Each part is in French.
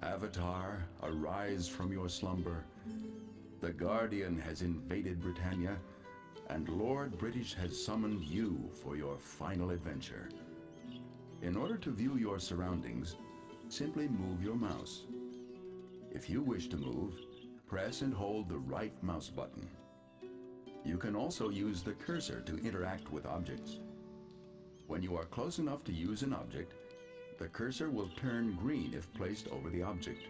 Avatar, arise from your slumber. The Guardian has invaded Britannia, and Lord British has summoned you for your final adventure. In order to view your surroundings, simply move your mouse. If you wish to move, press and hold the right mouse button. You can also use the cursor to interact with objects. When you are close enough to use an object, the cursor will turn green if placed over the object.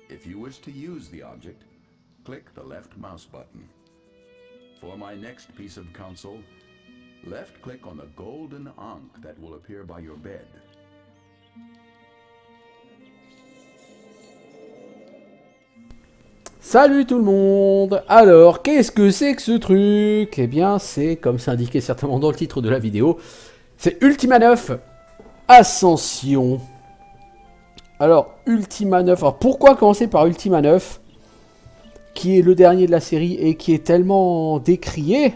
If you wish to use the object, click the left mouse button. For my next piece of counsel, left-click on the golden ankh that will appear by your bed. Salut tout le monde! Alors, qu'est-ce que c'est que ce truc? Eh bien, c'est, comme c'est indiqué certainement dans le titre de la vidéo, c'est Ultima 9 Ascension. Alors, Ultima 9, alors pourquoi commencer par Ultima 9, qui est le dernier de la série et qui est tellement décrié?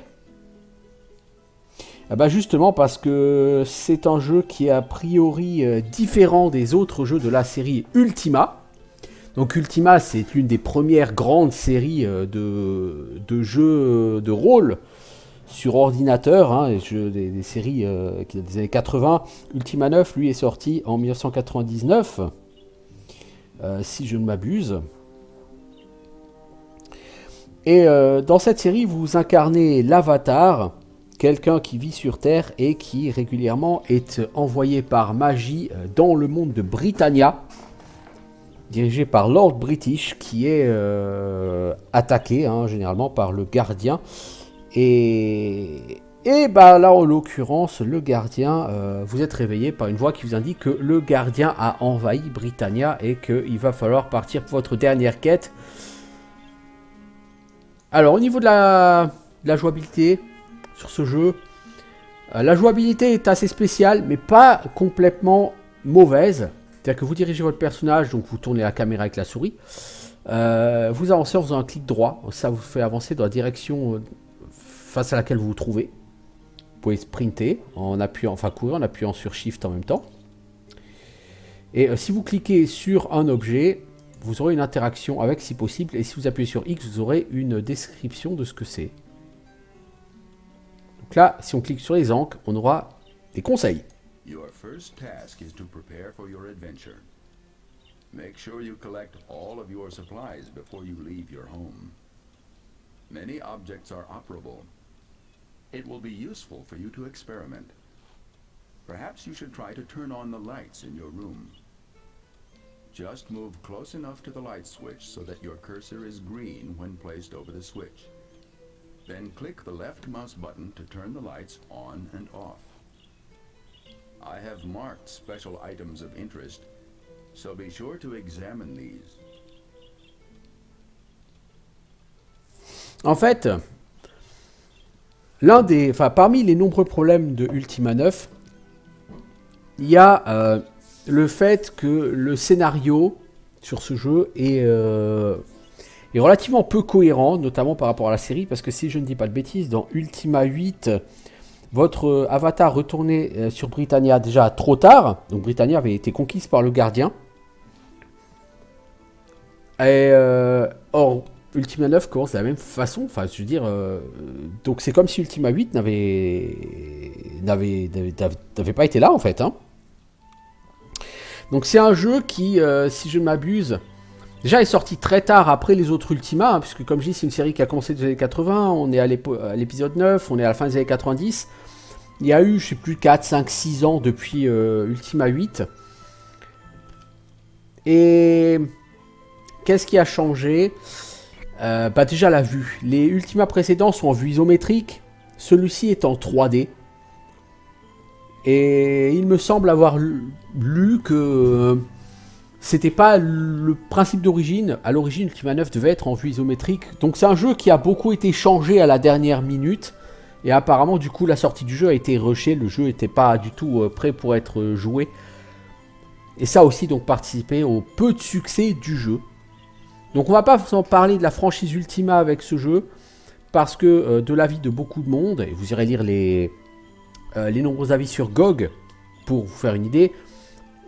Ah bah justement parce que c'est un jeu qui est a priori différent des autres jeux de la série Ultima. Donc Ultima, c'est l'une des premières grandes séries de jeux de rôle sur ordinateur, hein, des séries qui datent des années 80. Ultima 9, lui, est sorti en 1999, si je ne m'abuse. Et dans cette série, vous incarnez l'Avatar, quelqu'un qui vit sur Terre et qui régulièrement est envoyé par magie dans le monde de Britannia, dirigé par Lord British, qui est attaqué généralement par le gardien. Et bah là, en l'occurrence, le gardien, vous êtes réveillé par une voix qui vous indique que le gardien a envahi Britannia et qu'il va falloir partir pour votre dernière quête. Alors, au niveau de la jouabilité sur ce jeu, la jouabilité est assez spéciale, mais pas complètement mauvaise. C'est-à-dire que vous dirigez votre personnage, donc vous tournez la caméra avec la souris. Vous avancez en faisant un clic droit. Ça vous fait avancer dans la direction face à laquelle vous vous trouvez. Vous pouvez sprinter en appuyant, enfin courir en appuyant sur Shift en même temps. Et si vous cliquez sur un objet, vous aurez une interaction avec si possible. Et si vous appuyez sur X, vous aurez une description de ce que c'est. Donc là, si on clique sur les ancres, on aura des conseils. Your first task is to prepare for your adventure. Make sure you collect all of your supplies before you leave your home. Many objects are operable. It will be useful for you to experiment. Perhaps you should try to turn on the lights in your room. Just move close enough to the light switch so that your cursor is green when placed over the switch. Then click the left mouse button to turn the lights on and off. I have marked special items of interest, so be sure to examine these. En fait, parmi les nombreux problèmes de Ultima 9, il y a le fait que le scénario sur ce jeu est relativement peu cohérent, notamment par rapport à la série, parce que si je ne dis pas de bêtises, dans Ultima 8, votre avatar retournait sur Britannia déjà trop tard, donc Britannia avait été conquise par le gardien. Et or, Ultima 9 commence de la même façon, enfin je veux dire, donc c'est comme si Ultima 8 n'avait pas été là en fait. Hein. Donc c'est un jeu qui, si je ne m'abuse, déjà est sorti très tard après les autres Ultima, hein, puisque comme je dis c'est une série qui a commencé dans les années 80, on est à l'épisode 9, on est à la fin des années 90. Il y a eu, je sais plus, 4, 5, 6 ans depuis Ultima 8. Et qu'est-ce qui a changé? Déjà la vue. Les Ultima précédents sont en vue isométrique, celui-ci est en 3D. Et il me semble avoir lu que c'était pas le principe d'origine. À l'origine, Ultima 9 devait être en vue isométrique. Donc c'est un jeu qui a beaucoup été changé à la dernière minute. Et apparemment, du coup, la sortie du jeu a été rushée. Le jeu n'était pas du tout prêt pour être joué. Et ça a aussi donc participé au peu de succès du jeu. Donc on va pas forcément parler de la franchise Ultima avec ce jeu. Parce que de l'avis de beaucoup de monde, et vous irez lire les nombreux avis sur GOG pour vous faire une idée,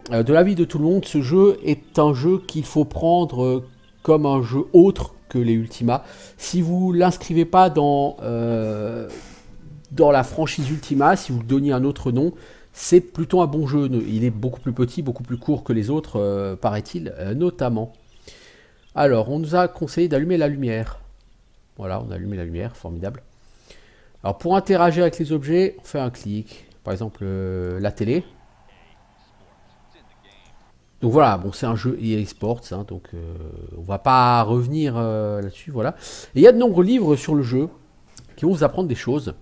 de l'avis de tout le monde, ce jeu est un jeu qu'il faut prendre comme un jeu autre que les Ultima. Si vous l'inscrivez pas dans la franchise Ultima, si vous lui donniez un autre nom, c'est plutôt un bon jeu. Il est beaucoup plus petit, beaucoup plus court que les autres, paraît-il, notamment. Alors, on nous a conseillé d'allumer la lumière. Voilà, on a allumé la lumière, formidable. Alors, pour interagir avec les objets, on fait un clic. Par exemple, la télé. Donc voilà, bon, c'est un jeu EA Sports, hein, donc on va pas revenir là-dessus, voilà. Et il y a de nombreux livres sur le jeu qui vont vous apprendre des choses.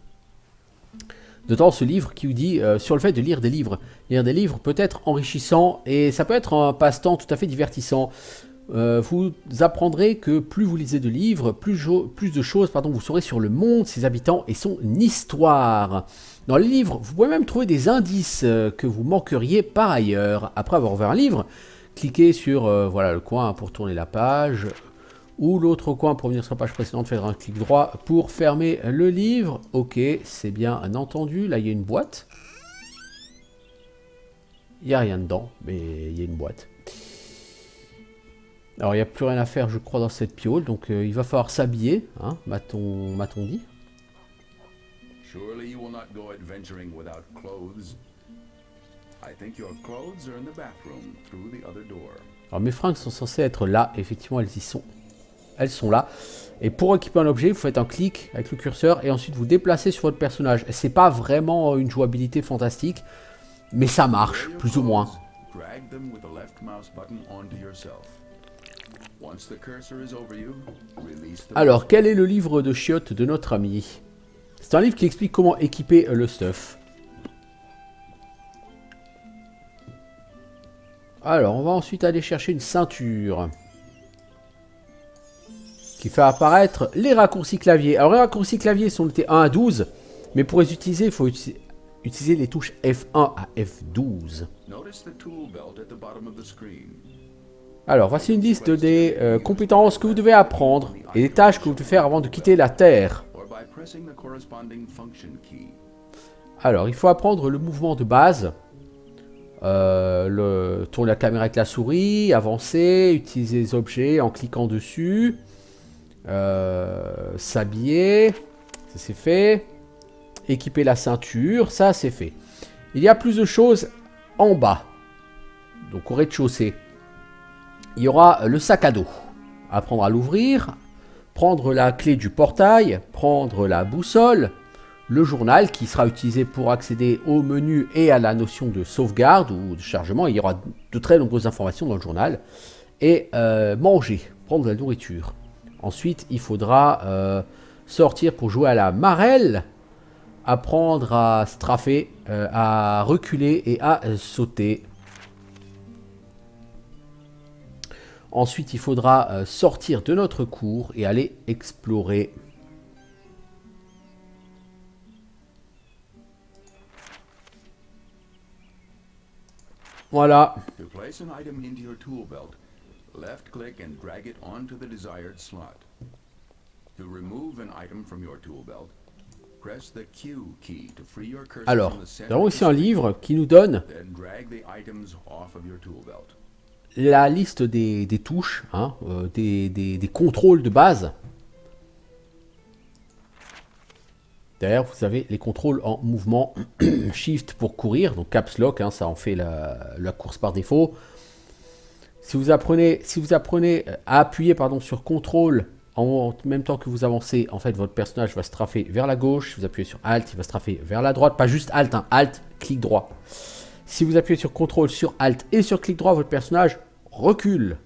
Notamment ce livre qui vous dit sur le fait de lire des livres. Lire des livres peut être enrichissant et ça peut être un passe-temps tout à fait divertissant. Vous apprendrez que plus vous lisez de livres, plus de choses vous saurez sur le monde, ses habitants et son histoire. Dans les livres, vous pouvez même trouver des indices que vous manqueriez par ailleurs. Après avoir ouvert un livre, cliquez sur voilà, le coin pour tourner la page ou l'autre coin pour venir sur la page précédente, faire un clic droit pour fermer le livre. Ok, c'est bien entendu. Là, il y a une boîte. Il n'y a rien dedans, mais il y a une boîte. Alors, il n'y a plus rien à faire, je crois, dans cette piole. Donc, il va falloir s'habiller, hein, m'a-t-on dit. Surely you will not go adventuring without clothes. I think your clothes are in the bathroom through the other door. Alors, mes fringues sont censées être là. Effectivement, elles y sont. Elles sont là. Et pour équiper un objet, vous faites un clic avec le curseur et ensuite vous déplacez sur votre personnage. C'est pas vraiment une jouabilité fantastique, mais ça marche, plus ou moins. Drag them with the left mouse button onto yourself. Once the cursor is over you, release the... Alors, quel est le livre de chiottes de notre ami? C'est un livre qui explique comment équiper le stuff. Alors, on va ensuite aller chercher une ceinture qui fait apparaître les raccourcis clavier. Alors, les raccourcis clavier sont notés 1 à 12, mais pour les utiliser, il faut utiliser les touches F1 à F12. Notice the tool belt at the bottom of the screen. Alors, voici une liste des compétences que vous devez apprendre et des tâches que vous devez faire avant de quitter la Terre. Or by pressing the corresponding function key. Alors, il faut apprendre le mouvement de base. Tourner la caméra avec la souris, avancer, utiliser les objets en cliquant dessus. S'habiller, ça c'est fait. Équiper la ceinture, ça c'est fait. Il y a plus de choses en bas. Donc au rez-de-chaussée. Il y aura le sac à dos. Apprendre à l'ouvrir. Prendre la clé du portail. Prendre la boussole. Le journal qui sera utilisé pour accéder au menu et à la notion de sauvegarde ou de chargement. Il y aura de très nombreuses informations dans le journal. Et manger. Prendre de la nourriture. Ensuite, il faudra sortir pour jouer à la marelle. Apprendre à straffer, à reculer et à sauter. Ensuite, il faudra sortir de notre cour et aller explorer. Voilà. To place an item into your tool belt, left click and drag it onto the desired slot. To remove an item from your tool belt, press the Q key to free your cursor Alors, from the nous center avons of ici the un screen, livre qui nous donne then drag the items off of your tool belt. la liste des touches, hein, des contrôles de base. Derrière, vous avez les contrôles en mouvement. Shift pour courir, donc Caps Lock, hein, ça en fait la course par défaut. Si vous apprenez à appuyer sur contrôle en même temps que vous avancez, en fait, votre personnage va se strafer vers la gauche. Si vous appuyez sur Alt, il va se strafer vers la droite. Pas juste Alt, hein, Alt, clic droit. Si vous appuyez sur contrôle, sur Alt et sur clic droit, votre personnage recule.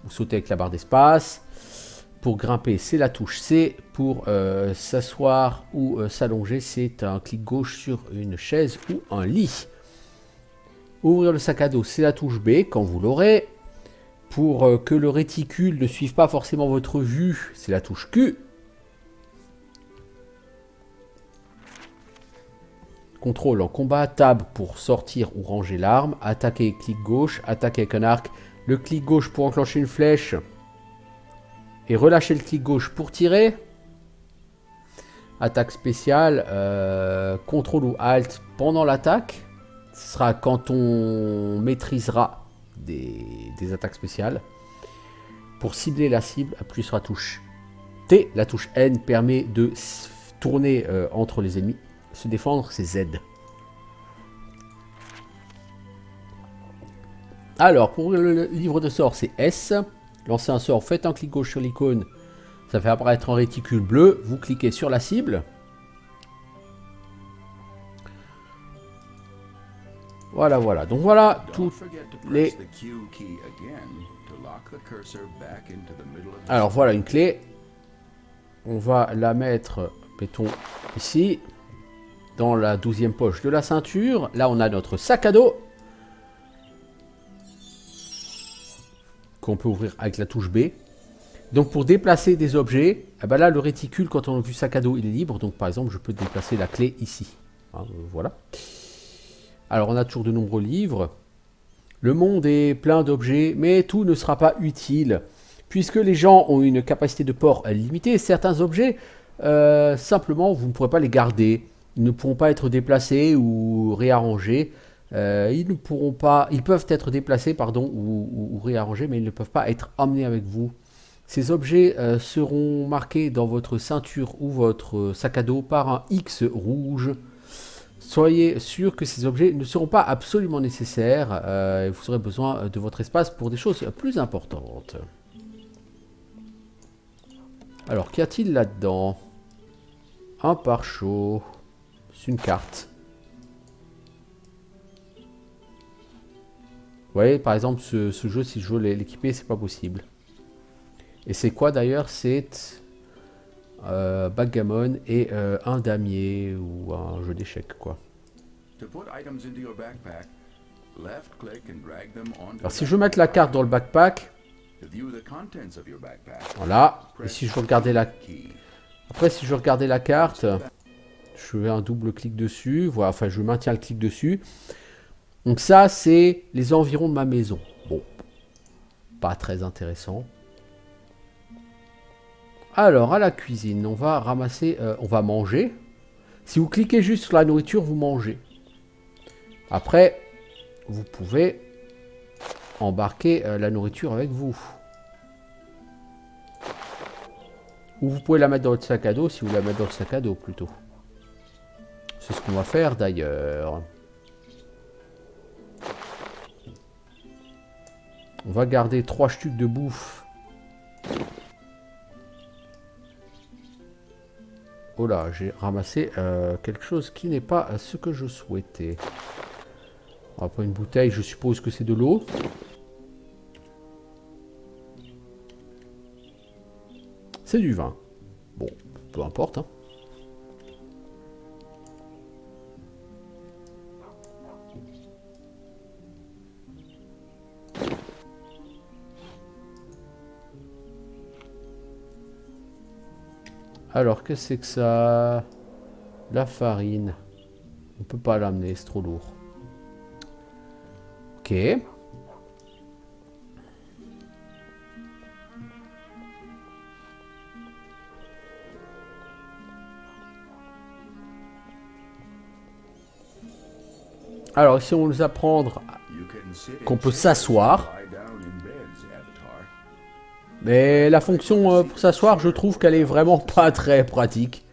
Vous sautez avec la barre d'espace. Pour grimper, c'est la touche C. Pour s'asseoir ou s'allonger, c'est un clic gauche sur une chaise ou un lit. Ouvrir le sac à dos, c'est la touche B quand vous l'aurez. Pour que le réticule ne suive pas forcément votre vue, c'est la touche Q. Contrôle en combat, tab pour sortir ou ranger l'arme, attaquer, clic gauche, attaquer avec un arc, le clic gauche pour enclencher une flèche et relâcher le clic gauche pour tirer. Attaque spéciale, contrôle ou alt pendant l'attaque. Ce sera quand on maîtrisera des attaques spéciales. Pour cibler la cible, appuyez sur la touche T. La touche N permet de tourner entre les ennemis. Se défendre, c'est Z. Alors, pour le livre de sorts, c'est S. Lancez un sort, faites un clic gauche sur l'icône. Ça fait apparaître un réticule bleu. Vous cliquez sur la cible. Voilà, voilà. Donc voilà toutes les... Alors voilà une clé. On va la mettre, mettons, ici. Dans la 12e poche de la ceinture. Là, on a notre sac à dos. Qu'on peut ouvrir avec la touche B. Donc pour déplacer des objets, eh ben là le réticule quand on a vu sac à dos il est libre. Donc par exemple je peux déplacer la clé ici. Hein, voilà. Alors on a toujours de nombreux livres. Le monde est plein d'objets, mais tout ne sera pas utile. Puisque les gens ont une capacité de port limitée, certains objets, simplement vous ne pourrez pas les garder. Ils ne pourront pas être déplacés ou réarrangés. Ils peuvent être déplacés ou réarrangés, mais ils ne peuvent pas être emmenés avec vous. Ces objets seront marqués dans votre ceinture ou votre sac à dos par un X rouge. Soyez sûr que ces objets ne seront pas absolument nécessaires. Vous aurez besoin de votre espace pour des choses plus importantes. Alors, qu'y a-t-il là-dedans? Un pare-chaud. C'est une carte. Vous voyez, par exemple, ce jeu, si je veux l'équiper, c'est pas possible. Et c'est quoi d'ailleurs? C'est backgammon et un damier ou un jeu d'échecs, quoi. Alors si je veux mettre la carte dans le backpack, voilà. Et si je veux regarder la... Après, si je veux regarder la carte, je fais un double clic dessus. Voilà, enfin, je maintiens le clic dessus. Donc ça, c'est les environs de ma maison. Bon, pas très intéressant. Alors, à la cuisine, on va ramasser, on va manger. Si vous cliquez juste sur la nourriture, vous mangez. Après, vous pouvez embarquer la nourriture avec vous. Ou vous pouvez la mettre dans votre sac à dos, si vous voulez la mettre dans le sac à dos plutôt. C'est ce qu'on va faire d'ailleurs. On va garder 3 stucs de bouffe. Oh là, j'ai ramassé quelque chose qui n'est pas ce que je souhaitais. On va prendre une bouteille, je suppose que c'est de l'eau. C'est du vin. Bon, peu importe, hein. Alors, qu'est-ce que c'est que ça? La farine. On peut pas l'amener, c'est trop lourd. Ok. Alors, ici, on nous apprendre qu'on peut s'asseoir. Mais la fonction pour s'asseoir, je trouve qu'elle est vraiment pas très pratique.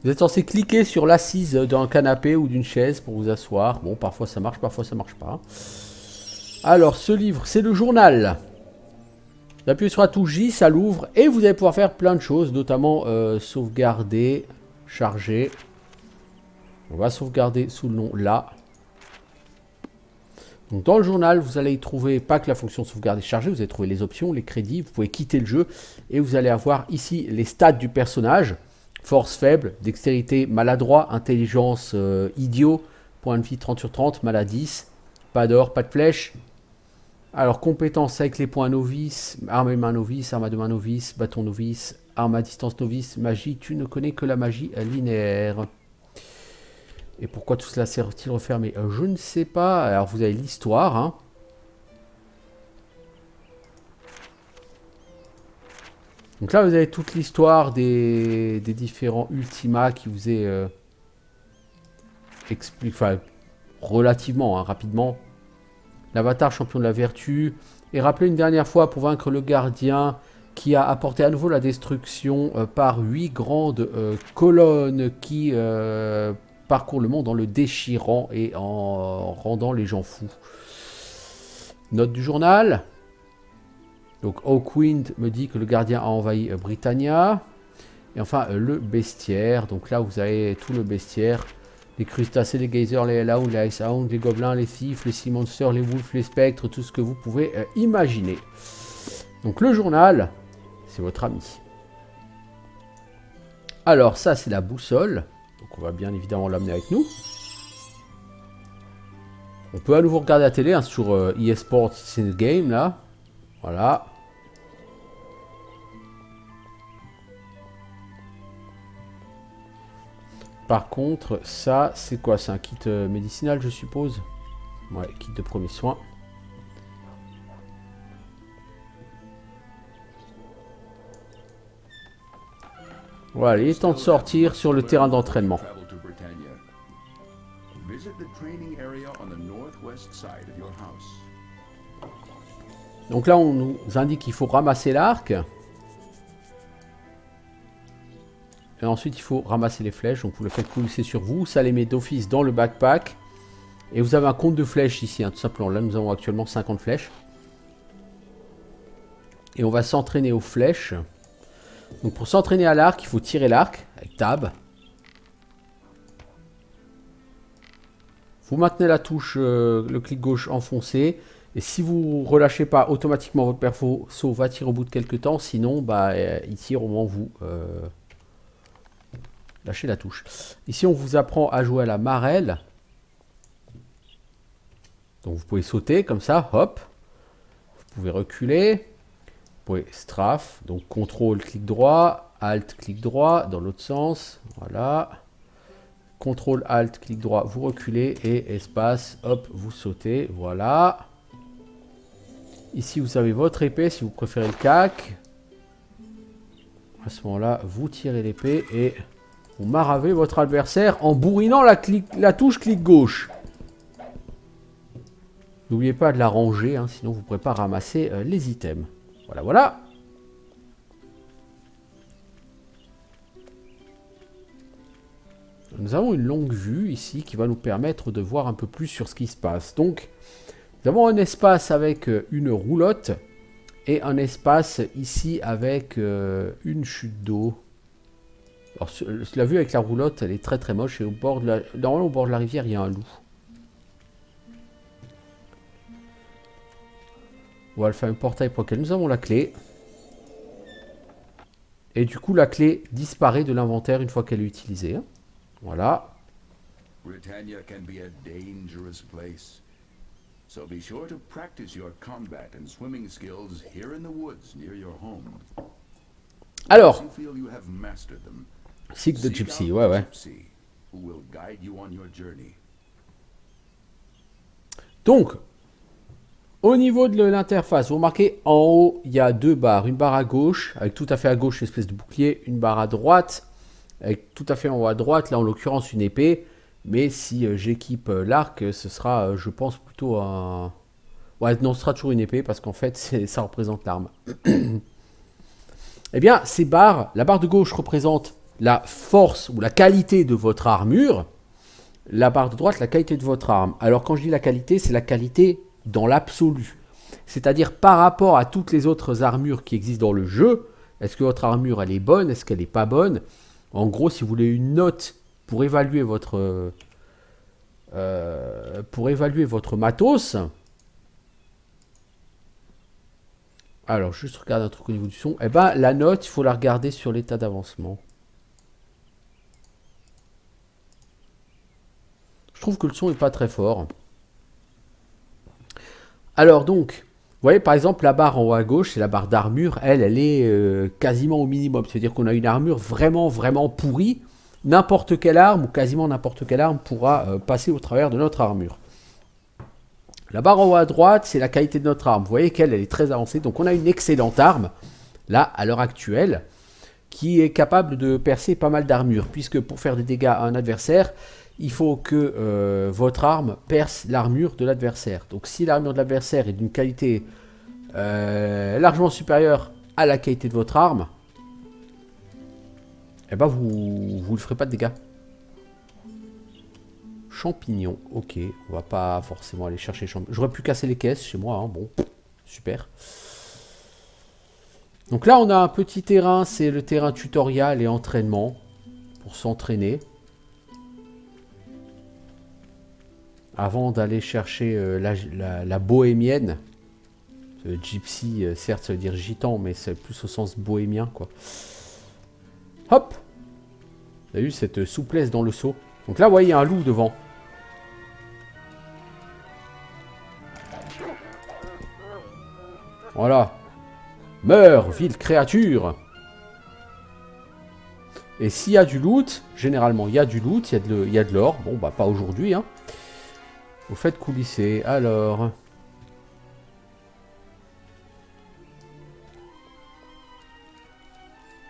Vous êtes censé cliquer sur l'assise d'un canapé ou d'une chaise pour vous asseoir. Bon, parfois ça marche, parfois ça marche pas. Alors, ce livre, c'est le journal. Vous appuyez sur la touche J, ça l'ouvre. Et vous allez pouvoir faire plein de choses, notamment sauvegarder, charger. On va sauvegarder sous le nom là. Donc dans le journal, vous allez y trouver pas que la fonction sauvegarder charger, vous allez trouver les options, les crédits, vous pouvez quitter le jeu et vous allez avoir ici les stats du personnage. Force faible, dextérité maladroit, intelligence idiot, point de vie 30 sur 30, mal à 10, pas d'or, pas de flèche. Alors compétences avec les points novice, arme et main novice, arme à deux mains novice, bâton novice, arme à distance novice, magie, tu ne connais que la magie linéaire. Et pourquoi tout cela sert-il refermé? Je ne sais pas. Alors vous avez l'histoire. Hein. Donc là, vous avez toute l'histoire des différents Ultima qui vous est expliqué, enfin, relativement, hein, rapidement. L'avatar champion de la vertu est rappelé une dernière fois pour vaincre le gardien qui a apporté à nouveau la destruction par 8 grandes colonnes qui parcourent le monde en le déchirant et en rendant les gens fous. Note du journal. Donc Hawkwind me dit que le gardien a envahi Britannia. Et enfin le bestiaire. Donc là vous avez tout le bestiaire. Les crustacés, les geysers, les hellhounds, les icehounds, les gobelins, les thieves, les sea monsters, les wolves, les spectres, tout ce que vous pouvez imaginer. Donc le journal, c'est votre ami. Alors ça c'est la boussole. Donc on va bien évidemment l'amener avec nous. On peut à nouveau regarder la télé hein, sur eSports Game là. Voilà. Par contre, ça, c'est quoi? C'est un kit médicinal, je suppose. Ouais, kit de premiers soins. Voilà, il est temps de sortir sur le terrain d'entraînement. Donc là, on nous indique qu'il faut ramasser l'arc. Et ensuite, il faut ramasser les flèches. Donc, vous le faites couler sur vous. Ça les met d'office dans le backpack. Et vous avez un compte de flèches ici, hein, tout simplement. Là, nous avons actuellement 50 flèches. Et on va s'entraîner aux flèches. Donc, pour s'entraîner à l'arc, il faut tirer l'arc avec Tab. Vous maintenez la touche, le clic gauche enfoncé. Et si vous ne relâchez pas, automatiquement, votre perso va tirer au bout de quelques temps. Sinon, bah, il tire au moment où vous... lâchez la touche. Ici, on vous apprend à jouer à la marelle. Donc, vous pouvez sauter comme ça, hop. Vous pouvez reculer. Vous pouvez strafe. Donc, contrôle, clic droit. Alt, clic droit. Dans l'autre sens. Voilà. Contrôle, alt, clic droit. Vous reculez. Et espace, hop, vous sautez. Voilà. Ici, vous avez votre épée si vous préférez le cac. À ce moment-là, vous tirez l'épée et... vous maravez votre adversaire en bourrinant la touche clic gauche. N'oubliez pas de la ranger, hein, sinon vous ne pourrez pas ramasser les items. Voilà, voilà. Nous avons une longue vue ici qui va nous permettre de voir un peu plus sur ce qui se passe. Donc, nous avons un espace avec une roulotte et un espace ici avec une chute d'eau. Alors, la vue avec la roulotte, elle est très très moche. Et au bord de la... normalement, au bord de la rivière, il y a un loup. On va faire un portail pour lequel nous avons la clé. Et du coup, la clé disparaît de l'inventaire une fois qu'elle est utilisée. Hein. Voilà. Britannia can be a dangerous place. So be sure to practice your combat and swimming skills here in the woods near your home. Alors, You feel you have mastered them. Seek the Gypsy, out ouais, the ouais. gypsy who will guide you on your journey. Donc, au niveau de l'interface, vous remarquez en haut, il y a deux barres. Une barre à gauche, avec tout à fait à gauche, une espèce de bouclier. Une barre à droite, avec tout à fait en haut à droite, là en l'occurrence une épée. Mais si j'équipe l'arc, ce sera, je pense, plutôt un... ouais, non, ce sera toujours une épée, parce qu'en fait, ça représente l'arme. Eh bien, ces barres, la barre de gauche représente la force ou la qualité de votre armure. La barre de droite, la qualité de votre arme. Alors, quand je dis la qualité, c'est la qualité dans l'absolu. C'est-à-dire par rapport à toutes les autres armures qui existent dans le jeu. Est-ce que votre armure, elle est bonne? Est-ce qu'elle n'est pas bonne? En gros, si vous voulez une note pour évaluer votre matos. Alors, juste regarder un truc au niveau du son. Eh ben, la note, il faut la regarder sur l'état d'avancement. Je trouve que le son n'est pas très fort. Alors donc, vous voyez par exemple la barre en haut à gauche, c'est la barre d'armure. Elle est quasiment au minimum. C'est-à-dire qu'on a une armure vraiment, vraiment pourrie. N'importe quelle arme, ou quasiment n'importe quelle arme, pourra passer au travers de notre armure. La barre en haut à droite, c'est la qualité de notre arme. Vous voyez qu'elle est très avancée. Donc on a une excellente arme. là, à l'heure actuelle, qui est capable de percer pas mal d'armure, puisque pour faire des dégâts à un adversaire, il faut que votre arme perce l'armure de l'adversaire. Donc si l'armure de l'adversaire est d'une qualité largement supérieure à la qualité de votre arme, eh ben vous ne ferez pas de dégâts. Champignons, ok, on va pas forcément aller chercher champignons. J'aurais pu casser les caisses chez moi, hein. Bon, super. Donc là on a un petit terrain, c'est le terrain tutoriel et entraînement, pour s'entraîner. Avant d'aller chercher la bohémienne. Gypsy, certes ça veut dire gitan, mais c'est plus au sens bohémien quoi. Hop! Vous avez vu cette souplesse dans le saut. Donc là vous voyez il y a un loup devant. Voilà. Meurs, ville créature! Et s'il y a du loot, généralement il y a du loot, il y a de l'or. Bon bah pas aujourd'hui hein. Vous faites coulisser, alors...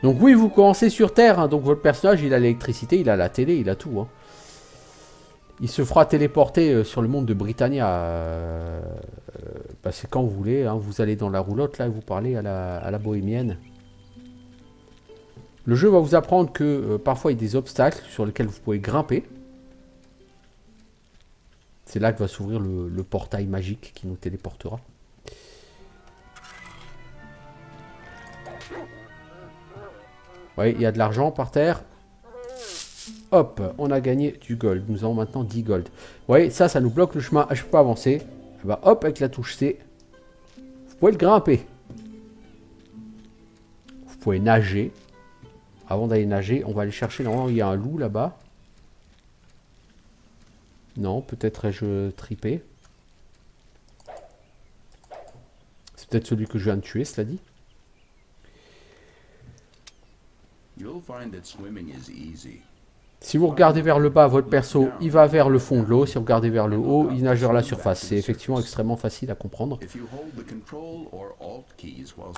Donc oui, vous commencez sur Terre, hein, donc votre personnage, il a l'électricité, il a la télé, il a tout. Hein. Il se fera téléporter sur le monde de Britannia. Bah, c'est quand vous voulez, hein, vous allez dans la roulotte, là, et vous parlez à la bohémienne. Le jeu va vous apprendre que parfois, il y a des obstacles sur lesquels vous pouvez grimper. C'est là que va s'ouvrir le portail magique qui nous téléportera. Oui, il y a de l'argent par terre. Hop, on a gagné du gold. Nous avons maintenant 10 gold. Oui, ça nous bloque le chemin. Je peux pas avancer. Bah, hop, avec la touche C, vous pouvez le grimper. Vous pouvez nager. Avant d'aller nager, on va aller chercher. Normalement, il y a un loup là-bas. Non, peut-être ai-je tripé. C'est peut-être celui que je viens de tuer, cela dit. Si vous regardez vers le bas, votre perso, il va vers le fond de l'eau. Si vous regardez vers le haut, il nage vers la surface. C'est effectivement extrêmement facile à comprendre.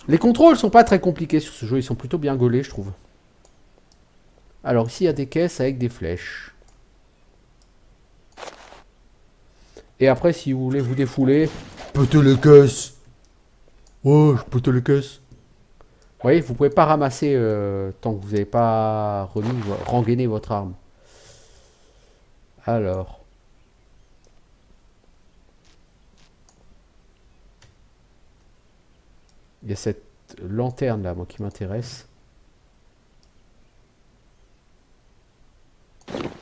Les contrôles sont pas très compliqués sur ce jeu. Ils sont plutôt bien gaulés, je trouve. Alors ici, il y a des caisses avec des flèches. Et après, si vous voulez vous défouler, pétez les caisses. Oh, je pète les caisses. Vous voyez, vous pouvez pas ramasser tant que vous n'avez pas rengainé votre arme. Alors. Il y a cette lanterne là, moi, qui m'intéresse.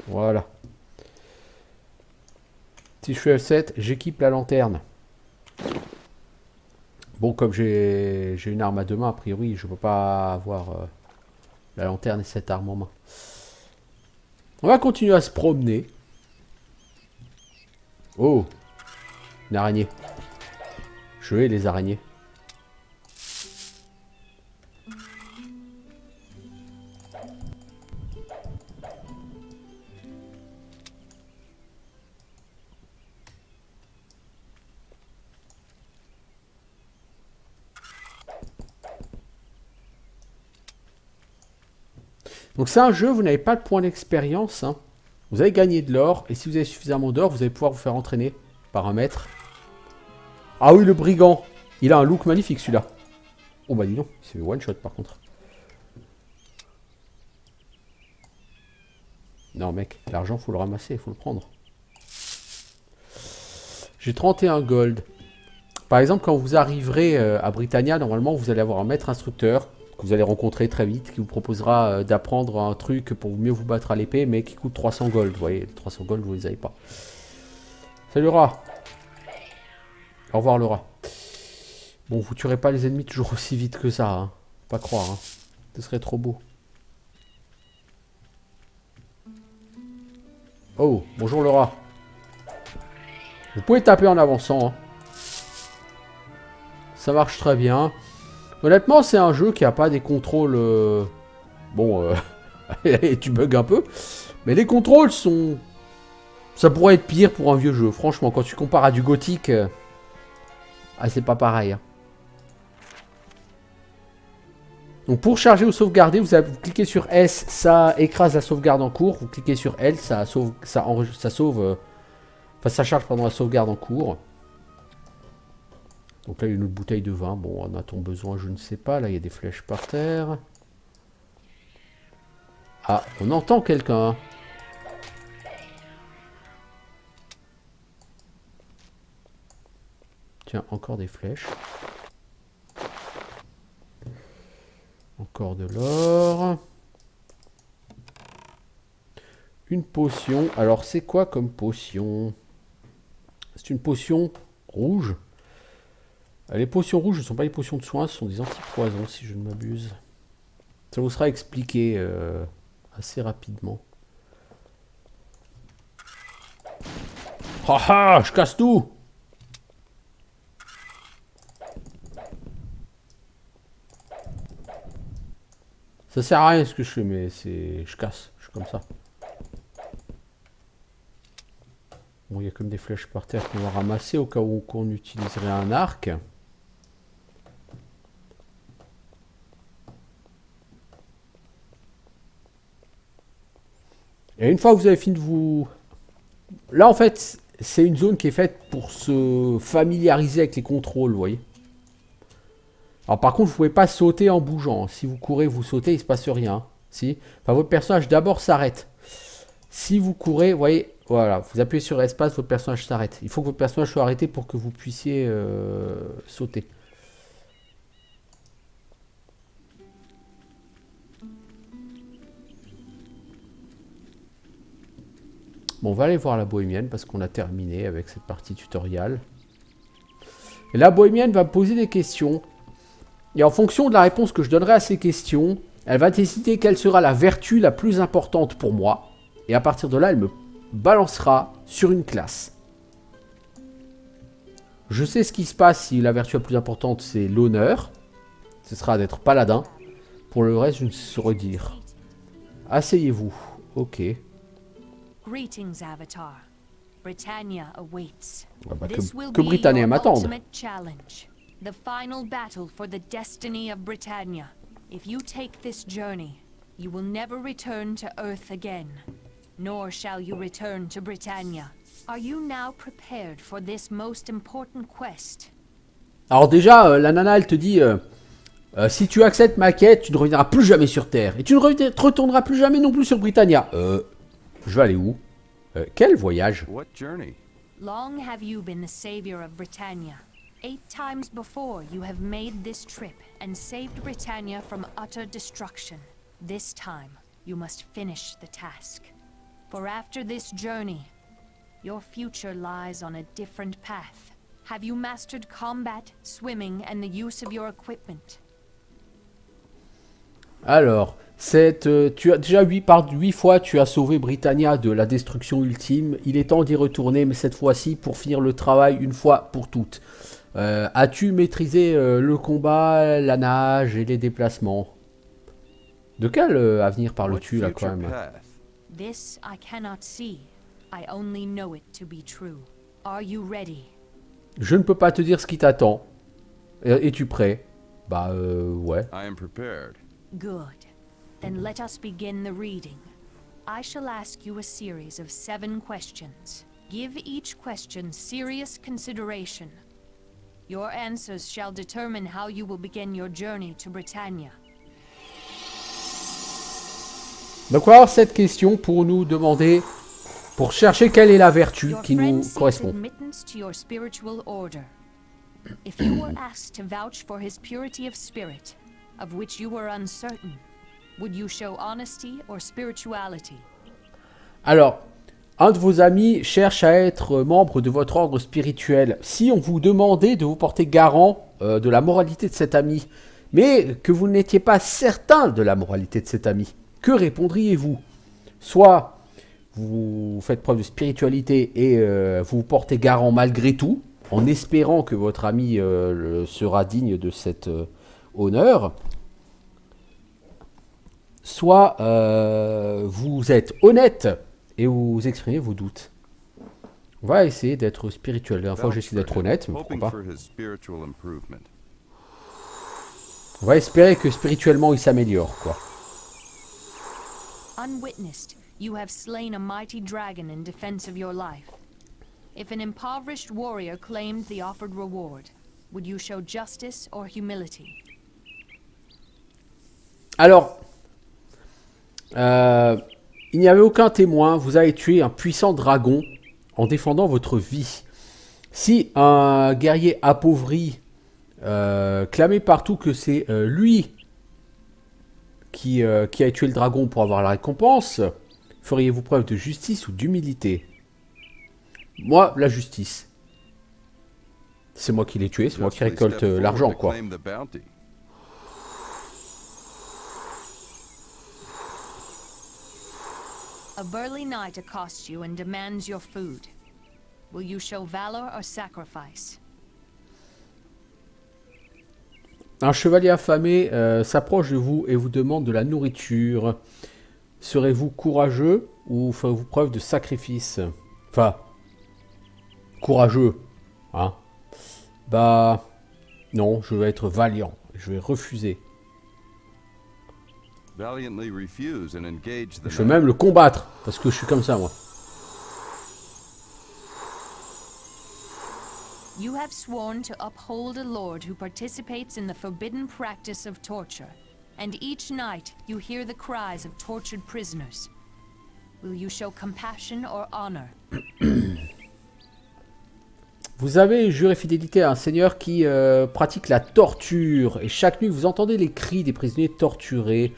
Voilà. Si je fais F7, j'équipe la lanterne. Bon, comme j'ai une arme à deux mains, a priori, je ne peux pas avoir la lanterne et cette arme en main. On va continuer à se promener. Oh, une araignée. Je hais les araignées. Donc c'est un jeu, vous n'avez pas de points d'expérience. Hein. Vous avez gagné de l'or. Et si vous avez suffisamment d'or, vous allez pouvoir vous faire entraîner par un maître. Ah oui, le brigand. Il a un look magnifique celui-là. Oh bah dis donc, c'est one shot par contre. Non mec, l'argent faut le ramasser, faut le prendre. J'ai 31 gold. Par exemple, quand vous arriverez à Britannia, normalement vous allez avoir un maître instructeur que vous allez rencontrer très vite, qui vous proposera d'apprendre un truc pour mieux vous battre à l'épée, mais qui coûte 300 gold. Vous voyez, 300 gold, vous les avez pas. Salut rat. Au revoir le rat. Bon, vous tuerez pas les ennemis toujours aussi vite que ça, hein. Pas croire, hein. Ce serait trop beau. Oh, bonjour le rat. Vous pouvez taper en avançant, hein. Ça marche très bien. Honnêtement, c'est un jeu qui a pas des contrôles... Bon, tu bugs un peu. Mais les contrôles sont... Ça pourrait être pire pour un vieux jeu. Franchement, quand tu compares à du gothique... Ah, c'est pas pareil. Hein. Donc pour charger ou sauvegarder, vous cliquez sur S, ça écrase la sauvegarde en cours. Vous cliquez sur L, ça charge pendant la sauvegarde en cours. Donc là, il y a une autre bouteille de vin. Bon, en a-t-on besoin? Je ne sais pas. Là, il y a des flèches par terre. Ah, on entend quelqu'un. Tiens, encore des flèches. Encore de l'or. Une potion. Alors, c'est quoi comme potion? C'est une potion rouge. Les potions rouges ne sont pas les potions de soins, ce sont des antipoisons, si je ne m'abuse. Ça vous sera expliqué assez rapidement. Ah ah, je casse tout! Ça sert à rien ce que je fais, mais c'est... Je casse, je suis comme ça. Bon, il y a comme des flèches par terre qu'on va ramasser au cas où qu'on utiliserait un arc. Et une fois que vous avez fini de vous... Là, en fait, c'est une zone qui est faite pour se familiariser avec les contrôles, vous voyez. Alors par contre, vous ne pouvez pas sauter en bougeant. Si vous courez, vous sautez, il ne se passe rien. Si. Enfin, votre personnage d'abord s'arrête. Si vous courez, vous voyez, voilà, vous appuyez sur espace, votre personnage s'arrête. Il faut que votre personnage soit arrêté pour que vous puissiez sauter. Bon, on va aller voir la bohémienne parce qu'on a terminé avec cette partie tutoriel. Et la bohémienne va me poser des questions. Et en fonction de la réponse que je donnerai à ces questions, elle va décider quelle sera la vertu la plus importante pour moi. Et à partir de là, elle me balancera sur une classe. Je sais ce qui se passe si la vertu la plus importante, c'est l'honneur. Ce sera d'être paladin. Pour le reste, je ne saurais dire. Asseyez-vous. Ok. Greetings, Avatar. Britannia awaits. Ah bah, This will que be Britannia your m'attende. ultimate challenge. The final battle for the destiny of Britannia. If you take this journey, you will never return to Earth again. Nor shall you return to Britannia. Are you now prepared for this most important quest? Alors déjà, la nana, elle te dit... si tu acceptes ma quête, tu ne reviendras plus jamais sur Terre. Et tu ne retourneras plus jamais non plus sur Britannia. Je vais aller où? Quel voyage? What journey? Long have you been the savior of Britannia. 8 times before you have made this trip and saved Britannia from utter destruction. This time, you must finish the task. For after this journey, your future lies on a different path. Have you mastered combat, swimming, and the use of your equipment? Alors, tu as déjà 8 fois, tu as sauvé Britannia de la destruction ultime. Il est temps d'y retourner, mais cette fois-ci pour finir le travail une fois pour toutes. As-tu maîtrisé le combat, la nage et les déplacements? De quel avenir parles-tu là quand même? This I cannot see. I only know it to be true. Are you ready? Je ne peux pas te dire ce qui t'attend. Es-tu prêt? Bah ouais. I am prepared. Good. Then let us begin the reading. I shall ask you a series of 7 questions. Give each question serious consideration. Your answers shall determine how you will begin your journey to Britannia. Donc on va avoir cette question pour nous demander, pour chercher quelle est la vertu Your qui friend nous seeks correspond. admittance to your spiritual order. If you were asked to vouch for his purity of spirit, of which you were uncertain, would you show honesty or spirituality? Alors, un de vos amis cherche à être membre de votre ordre spirituel. Si on vous demandait de vous porter garant de la moralité de cet ami, mais que vous n'étiez pas certain de la moralité de cet ami, que répondriez-vous? Soit vous faites preuve de spiritualité et vous vous portez garant malgré tout, en espérant que votre ami sera digne de cet honneur. Soit vous êtes honnête et vous exprimez vos doutes. On va essayer d'être spirituel. La dernière fois, j'ai essayé d'être honnête, mais pourquoi pas. On va espérer que spirituellement il s'améliore, quoi. Unwitnessed, you have slain a mighty dragon in defense of your life. If an impoverished warrior claimed the offered reward, would you show justice or humility? Alors, il n'y avait aucun témoin. Vous avez tué un puissant dragon en défendant votre vie. Si un guerrier appauvri clamait partout que c'est lui qui a tué le dragon pour avoir la récompense, feriez-vous preuve de justice ou d'humilité? Moi, la justice. C'est moi qui l'ai tué, c'est moi qui récolte l'argent, quoi. A burly knight accosts you and demands your food. Will you show valor or sacrifice? Un chevalier affamé s'approche de vous et vous demande de la nourriture. Serez-vous courageux ou ferez-vous preuve de sacrifice? Enfin, courageux, hein? Bah, non, je vais être valiant. Je vais refuser. Je vais même le combattre, parce que je suis comme ça, moi. You have sworn to uphold a lord who participates in the forbidden practice of torture, and each night you hear the cries of tortured prisoners. Will you show compassion or honor? Vous avez juré fidélité à un seigneur qui pratique la torture, et chaque nuit vous entendez les cris des prisonniers torturés.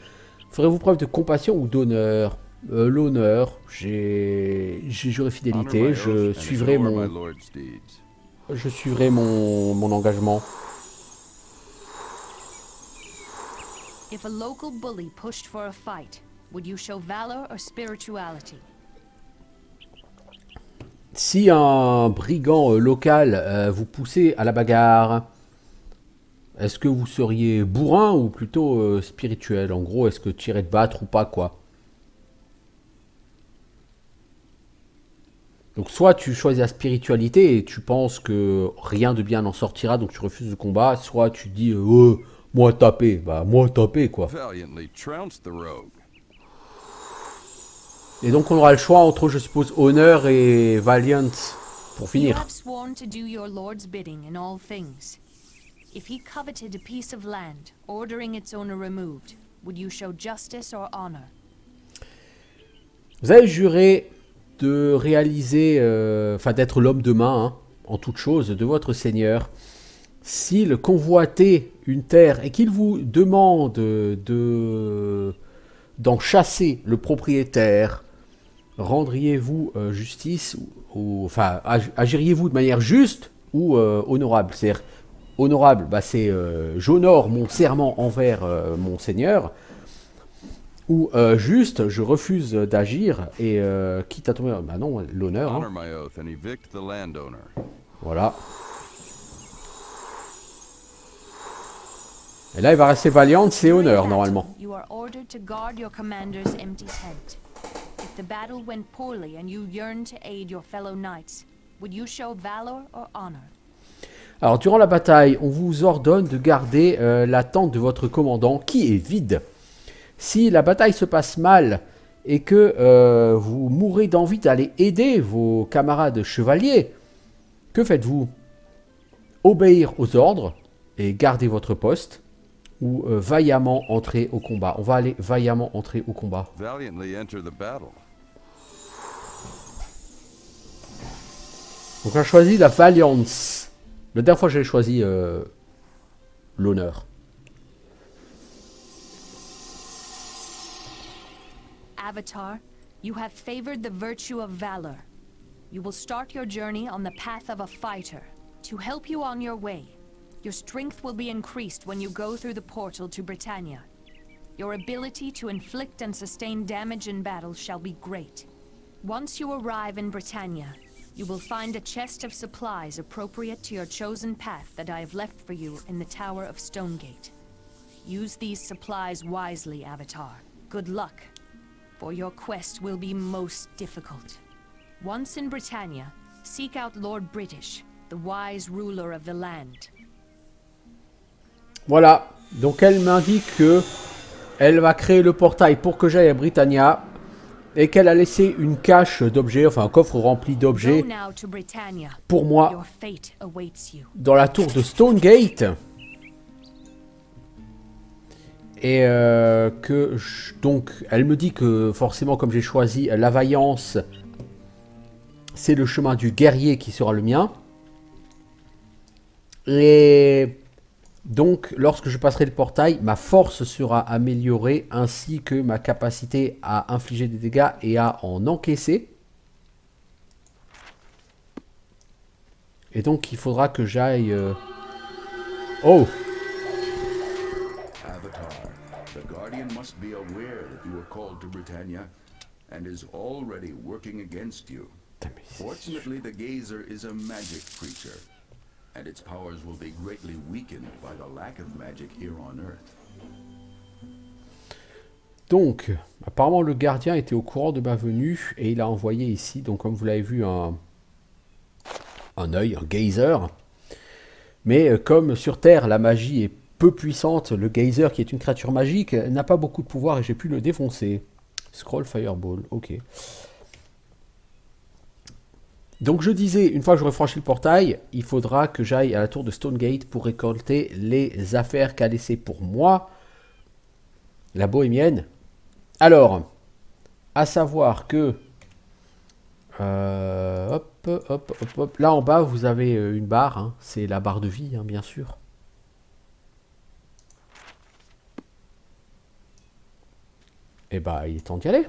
Ferez-vous preuve de compassion ou d'honneur? L'honneur, j'ai juré fidélité, je suivrai mon engagement. If a local bully pushed for a fight, would you show valor or spirituality? Si un brigand local vous poussait à la bagarre, est-ce que vous seriez bourrin ou plutôt spirituel? En gros, est-ce que tu irais te battre ou pas, quoi? Donc soit tu choisis la spiritualité et tu penses que rien de bien n'en sortira, donc tu refuses le combat, soit tu dis moi taper, bah moi taper, quoi. Et donc on aura le choix entre, je suppose, honneur et valiant pour You finir. have sworn to do your lord's bidding in all things. If he coveted a piece of land, ordering its owner removed, would you show justice or honor? Vous avez juré de réaliser, d'être l'homme de main, hein, en toute chose, de votre seigneur. S'il convoitait une terre et qu'il vous demande d'en chasser le propriétaire, rendriez-vous justice agiriez-vous de manière juste ou honorable? C'est-à-dire, honorable, bah c'est j'honore mon serment envers mon seigneur, ou juste, je refuse d'agir et quitte à tomber. Bah non, l'honneur. Hein. Voilà. Et là, il va rester valiant, c'est honneur normalement. You are ordered to guard your commander's empty tent. If the battle went poorly and you yearned to aid your fellow knights, would you show valor or honor? Alors, durant la bataille, on vous ordonne de garder la tente de votre commandant qui est vide. Si la bataille se passe mal et que vous mourrez d'envie d'aller aider vos camarades chevaliers, que faites-vous? Obéir aux ordres et garder votre poste, ou vaillamment entrer au combat? On va aller vaillamment entrer au combat. Donc on a choisi la Valiance. La dernière fois j'ai choisi l'honneur. Avatar, you have favored the virtue of valor. You will start your journey on the path of a fighter. To help you on your way, your strength will be increased when you go through the portal to Britannia. Your ability to inflict and sustain damage in battle shall be great. Once you arrive in Britannia, you will find a chest of supplies appropriate to your chosen path that I have left for you in the Tower of Stonegate. Use these supplies wisely, Avatar. Good luck, for your quest will be most difficult. Once in Britannia, seek out Lord British, the wise ruler of the land. Voilà, Donc elle m'indique que elle va créer le portail pour que j'aille à Britannia et qu'elle a laissé une cache d'objets, enfin un coffre rempli Go d'objets now to Britannia. pour moi Your fate awaits you. dans la tour de Stonegate. Et donc elle me dit que forcément comme j'ai choisi la vaillance, c'est le chemin du guerrier qui sera le mien. Et donc lorsque je passerai le portail, ma force sera améliorée ainsi que ma capacité à infliger des dégâts et à en encaisser. Et donc il faudra que j'aille... Oh! Avatar, the Guardian must be aware that you are called to Britannia and is already working against you. Fortunately, the Gazer is a magic creature, and its powers will be greatly weakened by the lack of magic here on Earth. Donc, apparemment le gardien était au courant de ma venue et il a envoyé ici, donc comme vous l'avez vu, un œil, un gazer. Mais comme sur Terre la magie est peu puissante, le gazer qui est une créature magique n'a pas beaucoup de pouvoir et j'ai pu le défoncer. Scroll Fireball, ok. Donc je disais, une fois que j'aurai franchi le portail, il faudra que j'aille à la tour de Stonegate pour récolter les affaires qu'a laissées pour moi la bohémienne. Alors, à savoir que... hop. Là en bas, vous avez une barre, hein, c'est la barre de vie, hein, bien sûr. Et bah, il est temps d'y aller.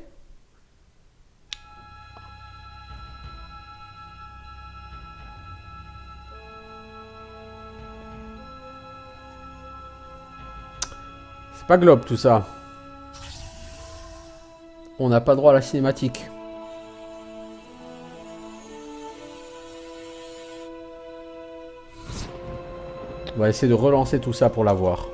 C'est pas Globe tout ça. On n'a pas droit à la cinématique. On va essayer de relancer tout ça pour l'avoir.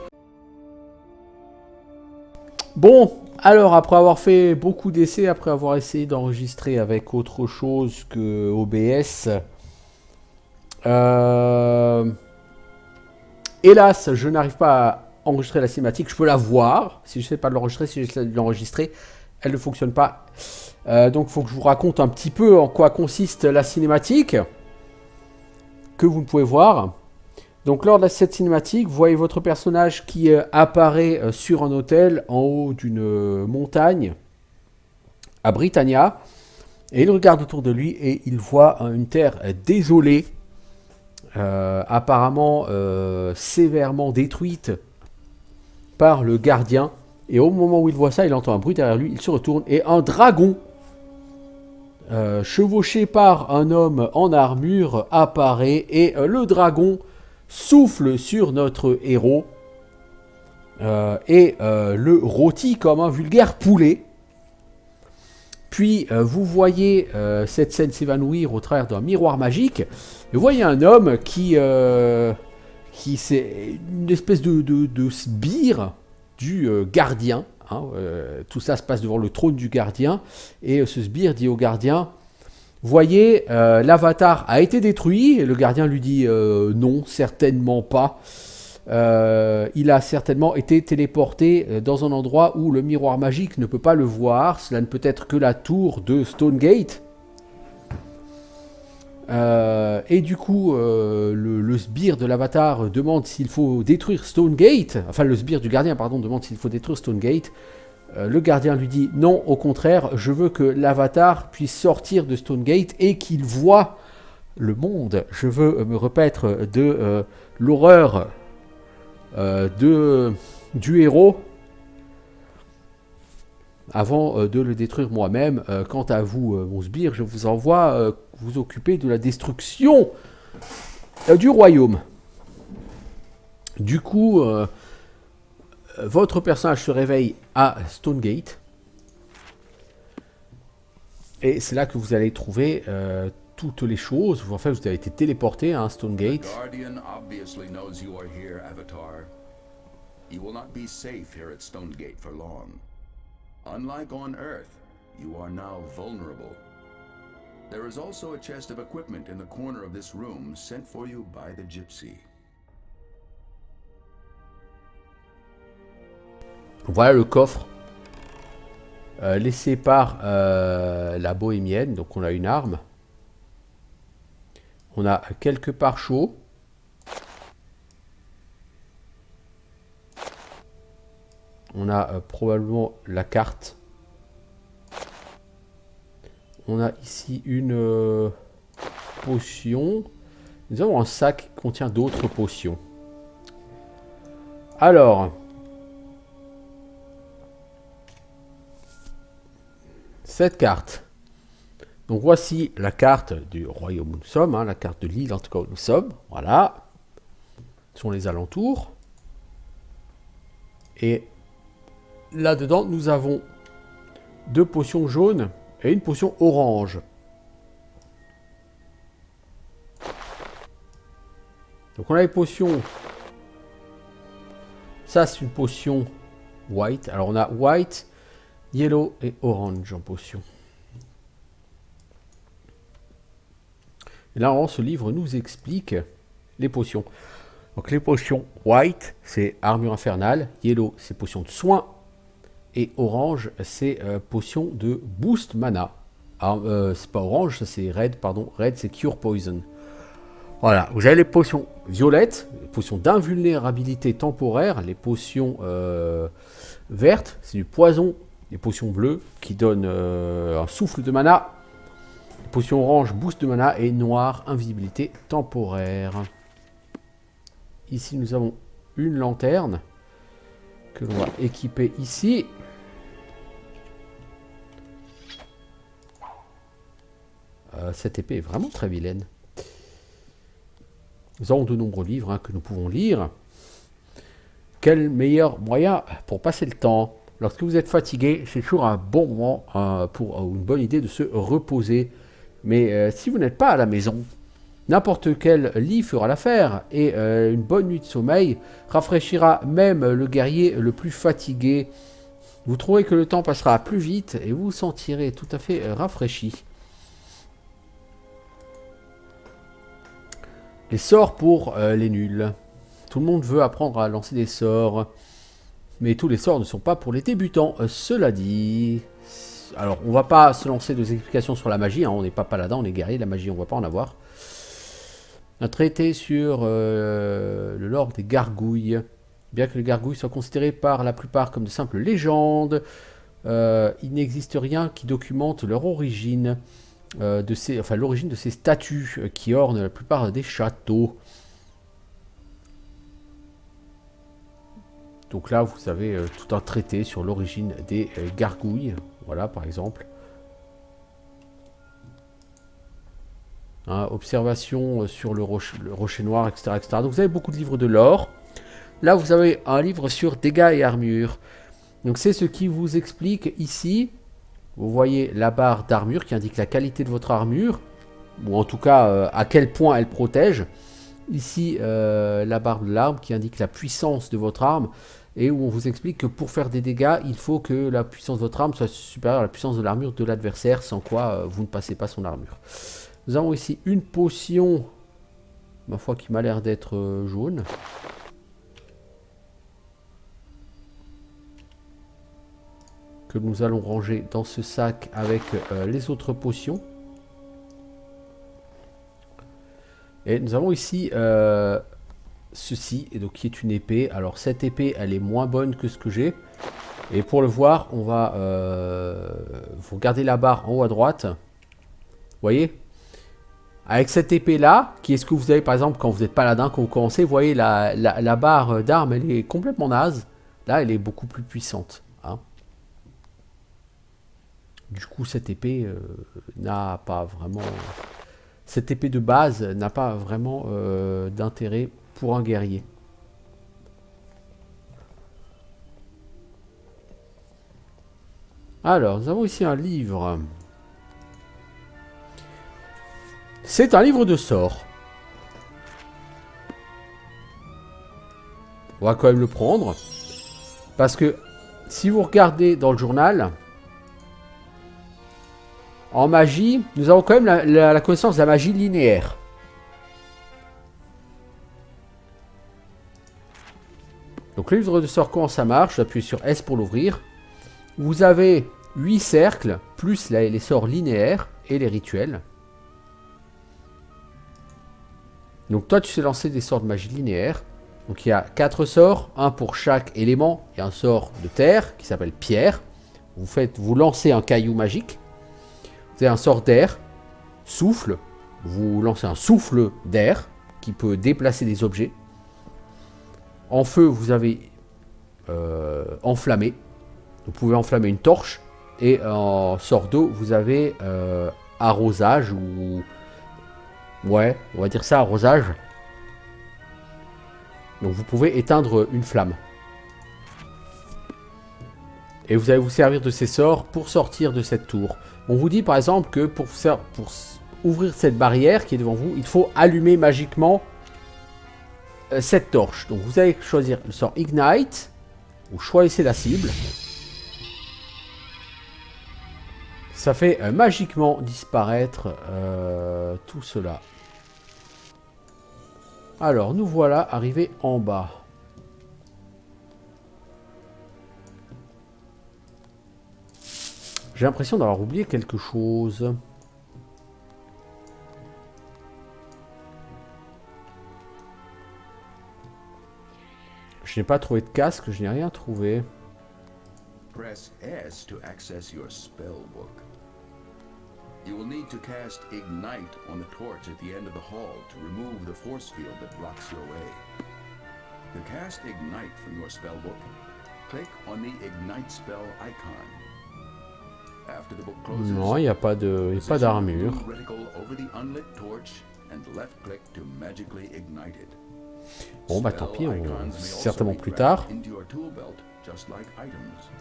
Bon, alors après avoir fait beaucoup d'essais, après avoir essayé d'enregistrer avec autre chose que OBS, hélas, je n'arrive pas à enregistrer la cinématique. Je peux la voir, si je ne sais pas de l'enregistrer, si j'essaie de l'enregistrer, elle ne fonctionne pas. Donc il faut que je vous raconte un petit peu en quoi consiste la cinématique, que vous pouvez voir. Donc lors de cette cinématique, vous voyez votre personnage qui apparaît sur un hôtel en haut d'une montagne à Britannia. Et il regarde autour de lui et il voit une terre désolée, apparemment sévèrement détruite par le gardien. Et au moment où il voit ça, il entend un bruit derrière lui, il se retourne et un dragon chevauché par un homme en armure apparaît et le dragon souffle sur notre héros et le rôtit comme un vulgaire poulet. Puis vous voyez cette scène s'évanouir au travers d'un miroir magique. Et vous voyez un homme qui c'est une espèce de sbire du gardien. Hein, tout ça se passe devant le trône du gardien. Et ce sbire dit au gardien: voyez, l'avatar a été détruit. Et le gardien lui dit non, certainement pas. Il a certainement été téléporté dans un endroit où le miroir magique ne peut pas le voir. Cela ne peut être que la tour de Stonegate. Et du coup, le sbire de l'avatar demande s'il faut détruire Stonegate. Enfin, le sbire du gardien, pardon, demande s'il faut détruire Stonegate. Le gardien lui dit non, au contraire, je veux que l'avatar puisse sortir de Stonegate et qu'il voit le monde. Je veux me repaître de l'horreur du héros avant de le détruire moi-même. Quant à vous, mon sbire, je vous envoie vous occuper de la destruction du royaume. Du coup, votre personnage se réveille à Stonegate. Et c'est là que vous allez trouver toutes les choses. En fait, vous avez été téléporté à Stonegate. The Guardian obviously knows you are here, Avatar. You will not be safe here at Stonegate for long. Unlike on Earth, you are now vulnerable. There is also a chest of equipment in the corner of this room sent for you by the Gypsy. Voilà le coffre laissé par la bohémienne. Donc on a une arme. On a quelques pare-chauds. On a probablement la carte. On a ici une potion. Nous avons un sac qui contient d'autres potions. Alors, cette carte. Donc voici la carte du royaume où nous sommes, hein, la carte de l'île en tout cas où nous sommes. Voilà. Ce sont les alentours. Et là-dedans, nous avons 2 potions jaunes et une potion orange. Donc on a les potions. Ça, c'est une potion white. Alors on a white, yellow et orange en potion. Et là, ce livre nous explique les potions. Donc les potions white, c'est armure infernale. Yellow, c'est potion de soin. Et orange, c'est potion de boost mana. C'est pas orange, ça c'est red, pardon. Red, c'est cure poison. Voilà, vous avez les potions violettes, les potions d'invulnérabilité temporaire, les potions vertes, c'est du poison, les potions bleues qui donnent un souffle de mana, les potions orange, boost de mana, et noire, invisibilité temporaire. Ici, nous avons une lanterne que l'on va équiper ici. Cette épée est vraiment très vilaine. Nous avons de nombreux livres que nous pouvons lire. Quel meilleur moyen pour passer le temps? Lorsque vous êtes fatigué, c'est toujours un bon moment pour une bonne idée de se reposer. Mais si vous n'êtes pas à la maison, n'importe quel lit fera l'affaire. Et une bonne nuit de sommeil rafraîchira même le guerrier le plus fatigué. Vous trouverez que le temps passera plus vite et vous vous sentirez tout à fait rafraîchi. Les sorts pour les nuls. Tout le monde veut apprendre à lancer des sorts. Mais tous les sorts ne sont pas pour les débutants. Cela dit... Alors, on va pas se lancer des explications sur la magie. On n'est pas paladin, on est guerrier. La magie, on va pas en avoir. Un traité sur le lore des gargouilles. Bien que les gargouilles soient considérées par la plupart comme de simples légendes, il n'existe rien qui documente leur origine. L'origine de ces statues qui ornent la plupart des châteaux. Donc là, vous avez tout un traité sur l'origine des gargouilles. Voilà, par exemple. Hein, observation sur le rocher noir, etc., etc. Donc vous avez beaucoup de livres de lore. Là, vous avez un livre sur dégâts et armure. Donc c'est ce qui vous explique ici. Vous voyez la barre d'armure qui indique la qualité de votre armure, ou en tout cas à quel point elle protège. Ici, la barre de l'arme qui indique la puissance de votre arme, et où on vous explique que pour faire des dégâts, il faut que la puissance de votre arme soit supérieure à la puissance de l'armure de l'adversaire, sans quoi vous ne passez pas son armure. Nous avons ici une potion, ma foi, qui m'a l'air d'être jaune. Que nous allons ranger dans ce sac avec les autres potions. Et nous avons ici ceci, et donc qui est une épée. Alors cette épée, elle est moins bonne que ce que j'ai. Et pour le voir, on va... vous regardez la barre en haut à droite. Vous voyez? Avec cette épée-là, qui est ce que vous avez par exemple quand vous êtes paladin, quand vous commencez, vous voyez la barre d'arme, elle est complètement naze. Là, elle est beaucoup plus puissante. Hein. Du coup, cette épée n'a pas vraiment... Cette épée de base n'a pas vraiment d'intérêt pour un guerrier. Alors, nous avons ici un livre. C'est un livre de sorts. On va quand même le prendre. Parce que si vous regardez dans le journal... En magie, nous avons quand même la connaissance de la magie linéaire. Donc le livre de sort, comment ça marche? Appuyez sur S pour l'ouvrir. Vous avez 8 cercles, plus les sorts linéaires et les rituels. Donc toi, tu sais lancer des sorts de magie linéaire. Donc il y a 4 sorts, un pour chaque élément. Il y a un sort de terre qui s'appelle pierre. Vous lancez un caillou magique. Vous avez un sort d'air, souffle. Vous lancez un souffle d'air qui peut déplacer des objets. En feu, vous avez enflammé. Vous pouvez enflammer une torche. Et en sort d'eau, vous avez arrosage ou... Ouais, on va dire ça, arrosage. Donc vous pouvez éteindre une flamme. Et vous allez vous servir de ces sorts pour sortir de cette tour. On vous dit par exemple que pour ouvrir cette barrière qui est devant vous, il faut allumer magiquement cette torche. Donc vous allez choisir le sort Ignite. Vous choisissez la cible. Ça fait magiquement disparaître tout cela. Alors, nous voilà arrivés en bas. J'ai l'impression d'avoir oublié quelque chose. Je n'ai pas trouvé de casque, je n'ai rien trouvé. Press S to access your spell book. You will need to cast Ignite on the torch at the end of the hall to remove the force field that blocks your way. To cast Ignite from your spellbook, click on the Ignite spell icon. After the book closes, Non, il n'y a pas d'armure. position the blue reticle over the unlit torch and left-click to magically ignite it. Bon, bah tant pis, Spell icons may c'est also certainement be plus grabbed tard. into your tool belt, just like items.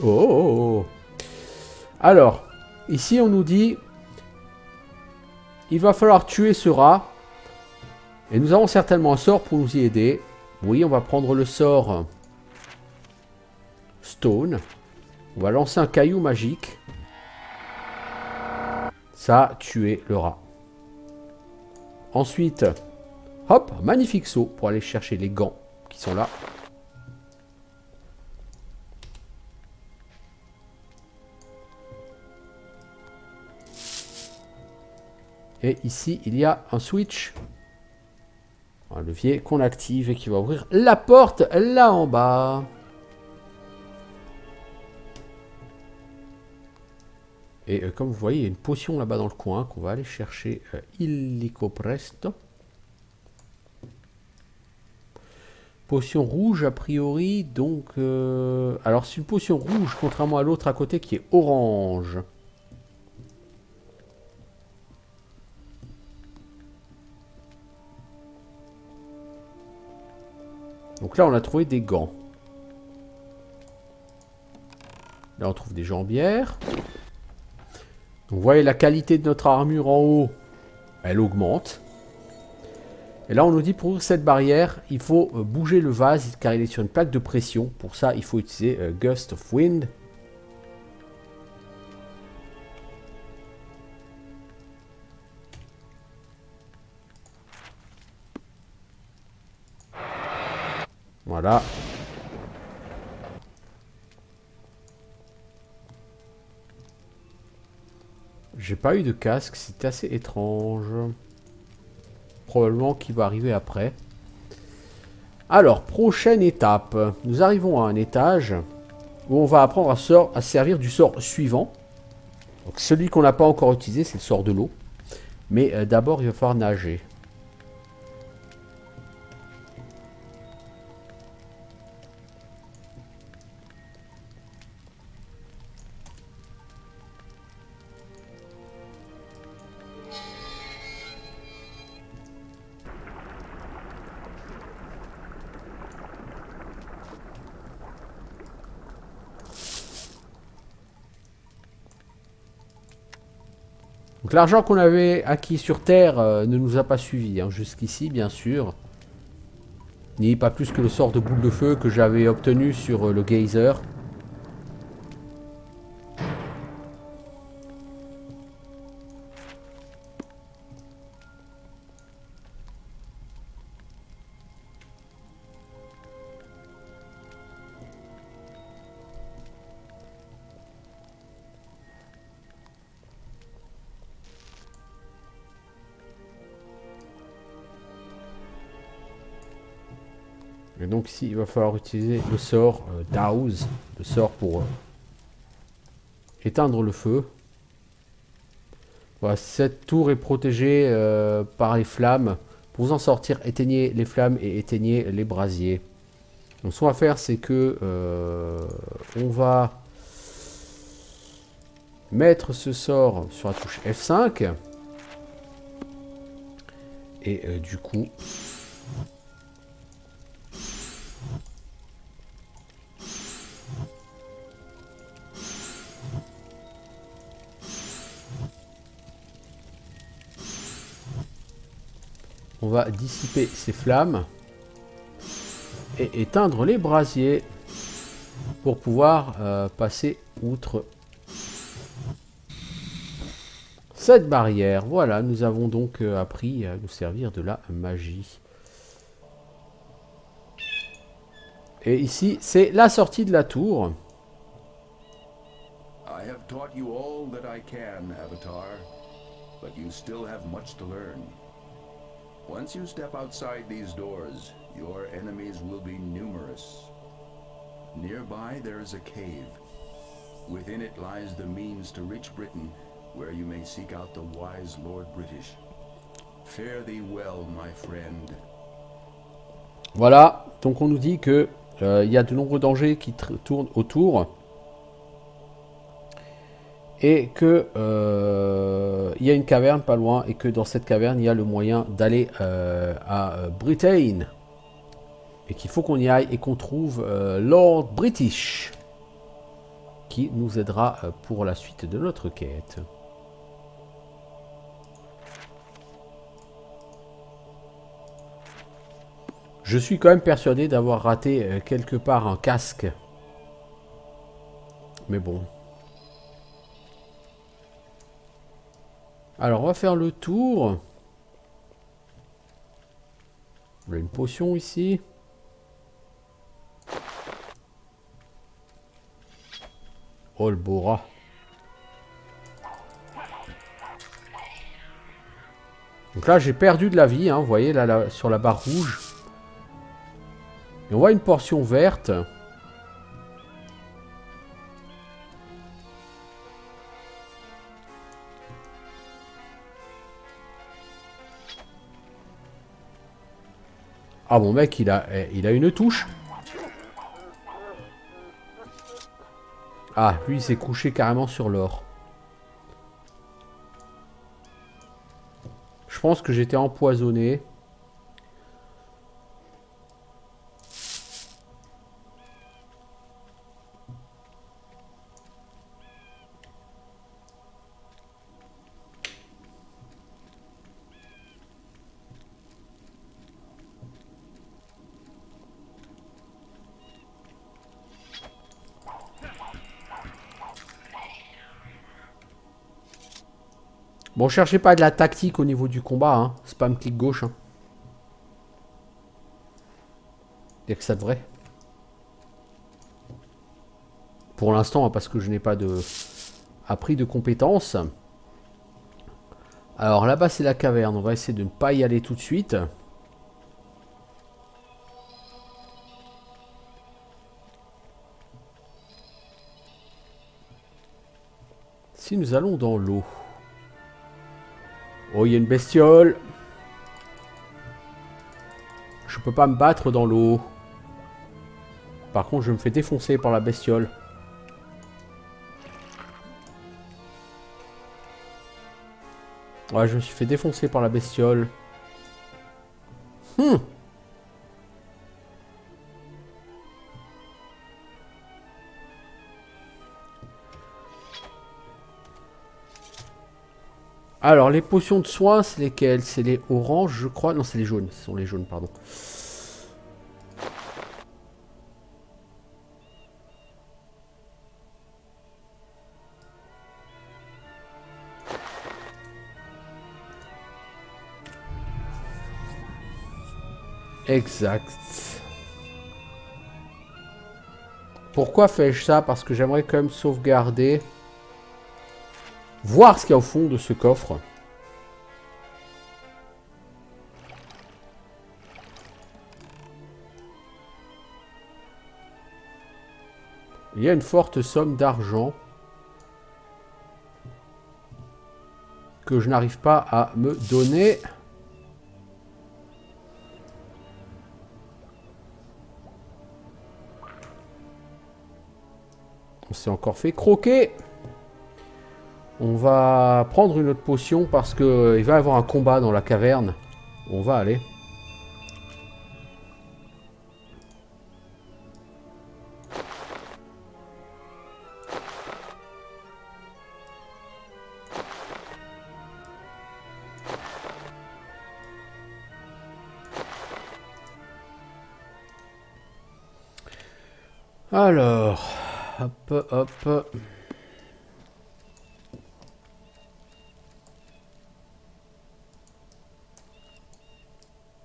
Oh, oh, oh. Alors, ici on nous dit il va falloir tuer ce rat. Et nous avons certainement un sort pour nous y aider. Oui, on va prendre le sort Stone. On va lancer un caillou magique. Ça a tué le rat. Ensuite, hop, magnifique saut pour aller chercher les gants qui sont là. Et ici, il y a un switch. Un levier qu'on active et qui va ouvrir la porte là en bas. Et comme vous voyez, il y a une potion là-bas dans le coin qu'on va aller chercher illico presto. Potion rouge a priori, donc... Alors c'est une potion rouge, contrairement à l'autre à côté qui est orange. Donc là, on a trouvé des gants. Là, on trouve des jambières. Donc, vous voyez la qualité de notre armure en haut. Elle augmente. Et là, on nous dit pour ouvrir cette barrière, il faut bouger le vase car il est sur une plaque de pression. Pour ça, il faut utiliser Gust of Wind. Voilà. J'ai pas eu de casque, c'était assez étrange. Probablement qu'il va arriver après. Alors, prochaine étape. Nous arrivons à un étage où on va apprendre à servir du sort suivant. Donc, celui qu'on n'a pas encore utilisé, c'est le sort de l'eau. Mais d'abord, il va falloir nager. Donc l'argent qu'on avait acquis sur Terre ne nous a pas suivis hein, jusqu'ici, bien sûr. Ni pas plus que le sort de boule de feu que j'avais obtenu sur le geyser. Et donc ici, il va falloir utiliser le sort Douse, le sort pour éteindre le feu. Voilà, cette tour est protégée par les flammes. Pour vous en sortir, éteignez les flammes et éteignez les brasiers. Donc ce qu'on va faire, c'est que on va mettre ce sort sur la touche F5. Et du coup... on va dissiper ces flammes et éteindre les brasiers pour pouvoir passer outre cette barrière. Voilà, nous avons donc appris à nous servir de la magie. Et ici, c'est la sortie de la tour. I have taught you all that I can, Avatar, but you still have much to learn. Once you step outside these doors, your enemies will be numerous. Nearby there is a cave. Within it lies the means to reach Britain, where you may seek out the wise Lord British. Fare thee well, my friend. Voilà, donc on nous dit que il y a de nombreux dangers qui tournent autour. Et que il y a une caverne pas loin. Et que dans cette caverne, il y a le moyen d'aller à Britain. Et qu'il faut qu'on y aille et qu'on trouve Lord British. Qui nous aidera pour la suite de notre quête. Je suis quand même persuadé d'avoir raté quelque part un casque. Mais bon. Alors, on va faire le tour. On a une potion ici. Oh, le beau rat. Donc là, j'ai perdu de la vie, hein, vous voyez, là, sur la barre rouge. Et on voit une portion verte. Ah, mon mec, il a une touche. Ah, lui, il s'est couché carrément sur l'or. Je pense que j'étais empoisonné. Bon, cherchez pas de la tactique au niveau du combat, hein. Spam clic gauche. Hein. Il y a que ça de vrai. Pour l'instant, parce que je n'ai pas appris de compétences. Alors là-bas, c'est la caverne. On va essayer de ne pas y aller tout de suite. Si nous allons dans l'eau. Oh, il y a une bestiole. Je peux pas me battre dans l'eau. Par contre, je me fais défoncer par la bestiole. Ouais, je me suis fait défoncer par la bestiole. Alors, les potions de soins, c'est lesquelles? C'est les oranges, je crois. Non, c'est les jaunes. Ce sont les jaunes, pardon. Exact. Pourquoi fais-je ça? Parce que j'aimerais quand même sauvegarder. Voir ce qu'il y a au fond de ce coffre. Il y a une forte somme d'argent que je n'arrive pas à me donner. On s'est encore fait croquer. On va prendre une autre potion parce que il va y avoir un combat dans la caverne. On va aller. Alors, hop, hop.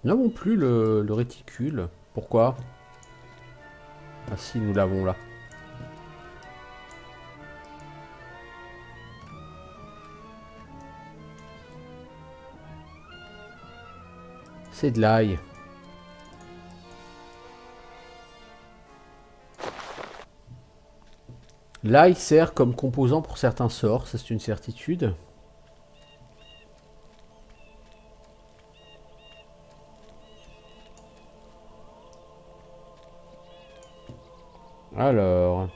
Nous n'avons plus le réticule. Pourquoi? Ah si, nous l'avons là. C'est de l'ail. L'ail sert comme composant pour certains sorts, ça c'est une certitude. Alors...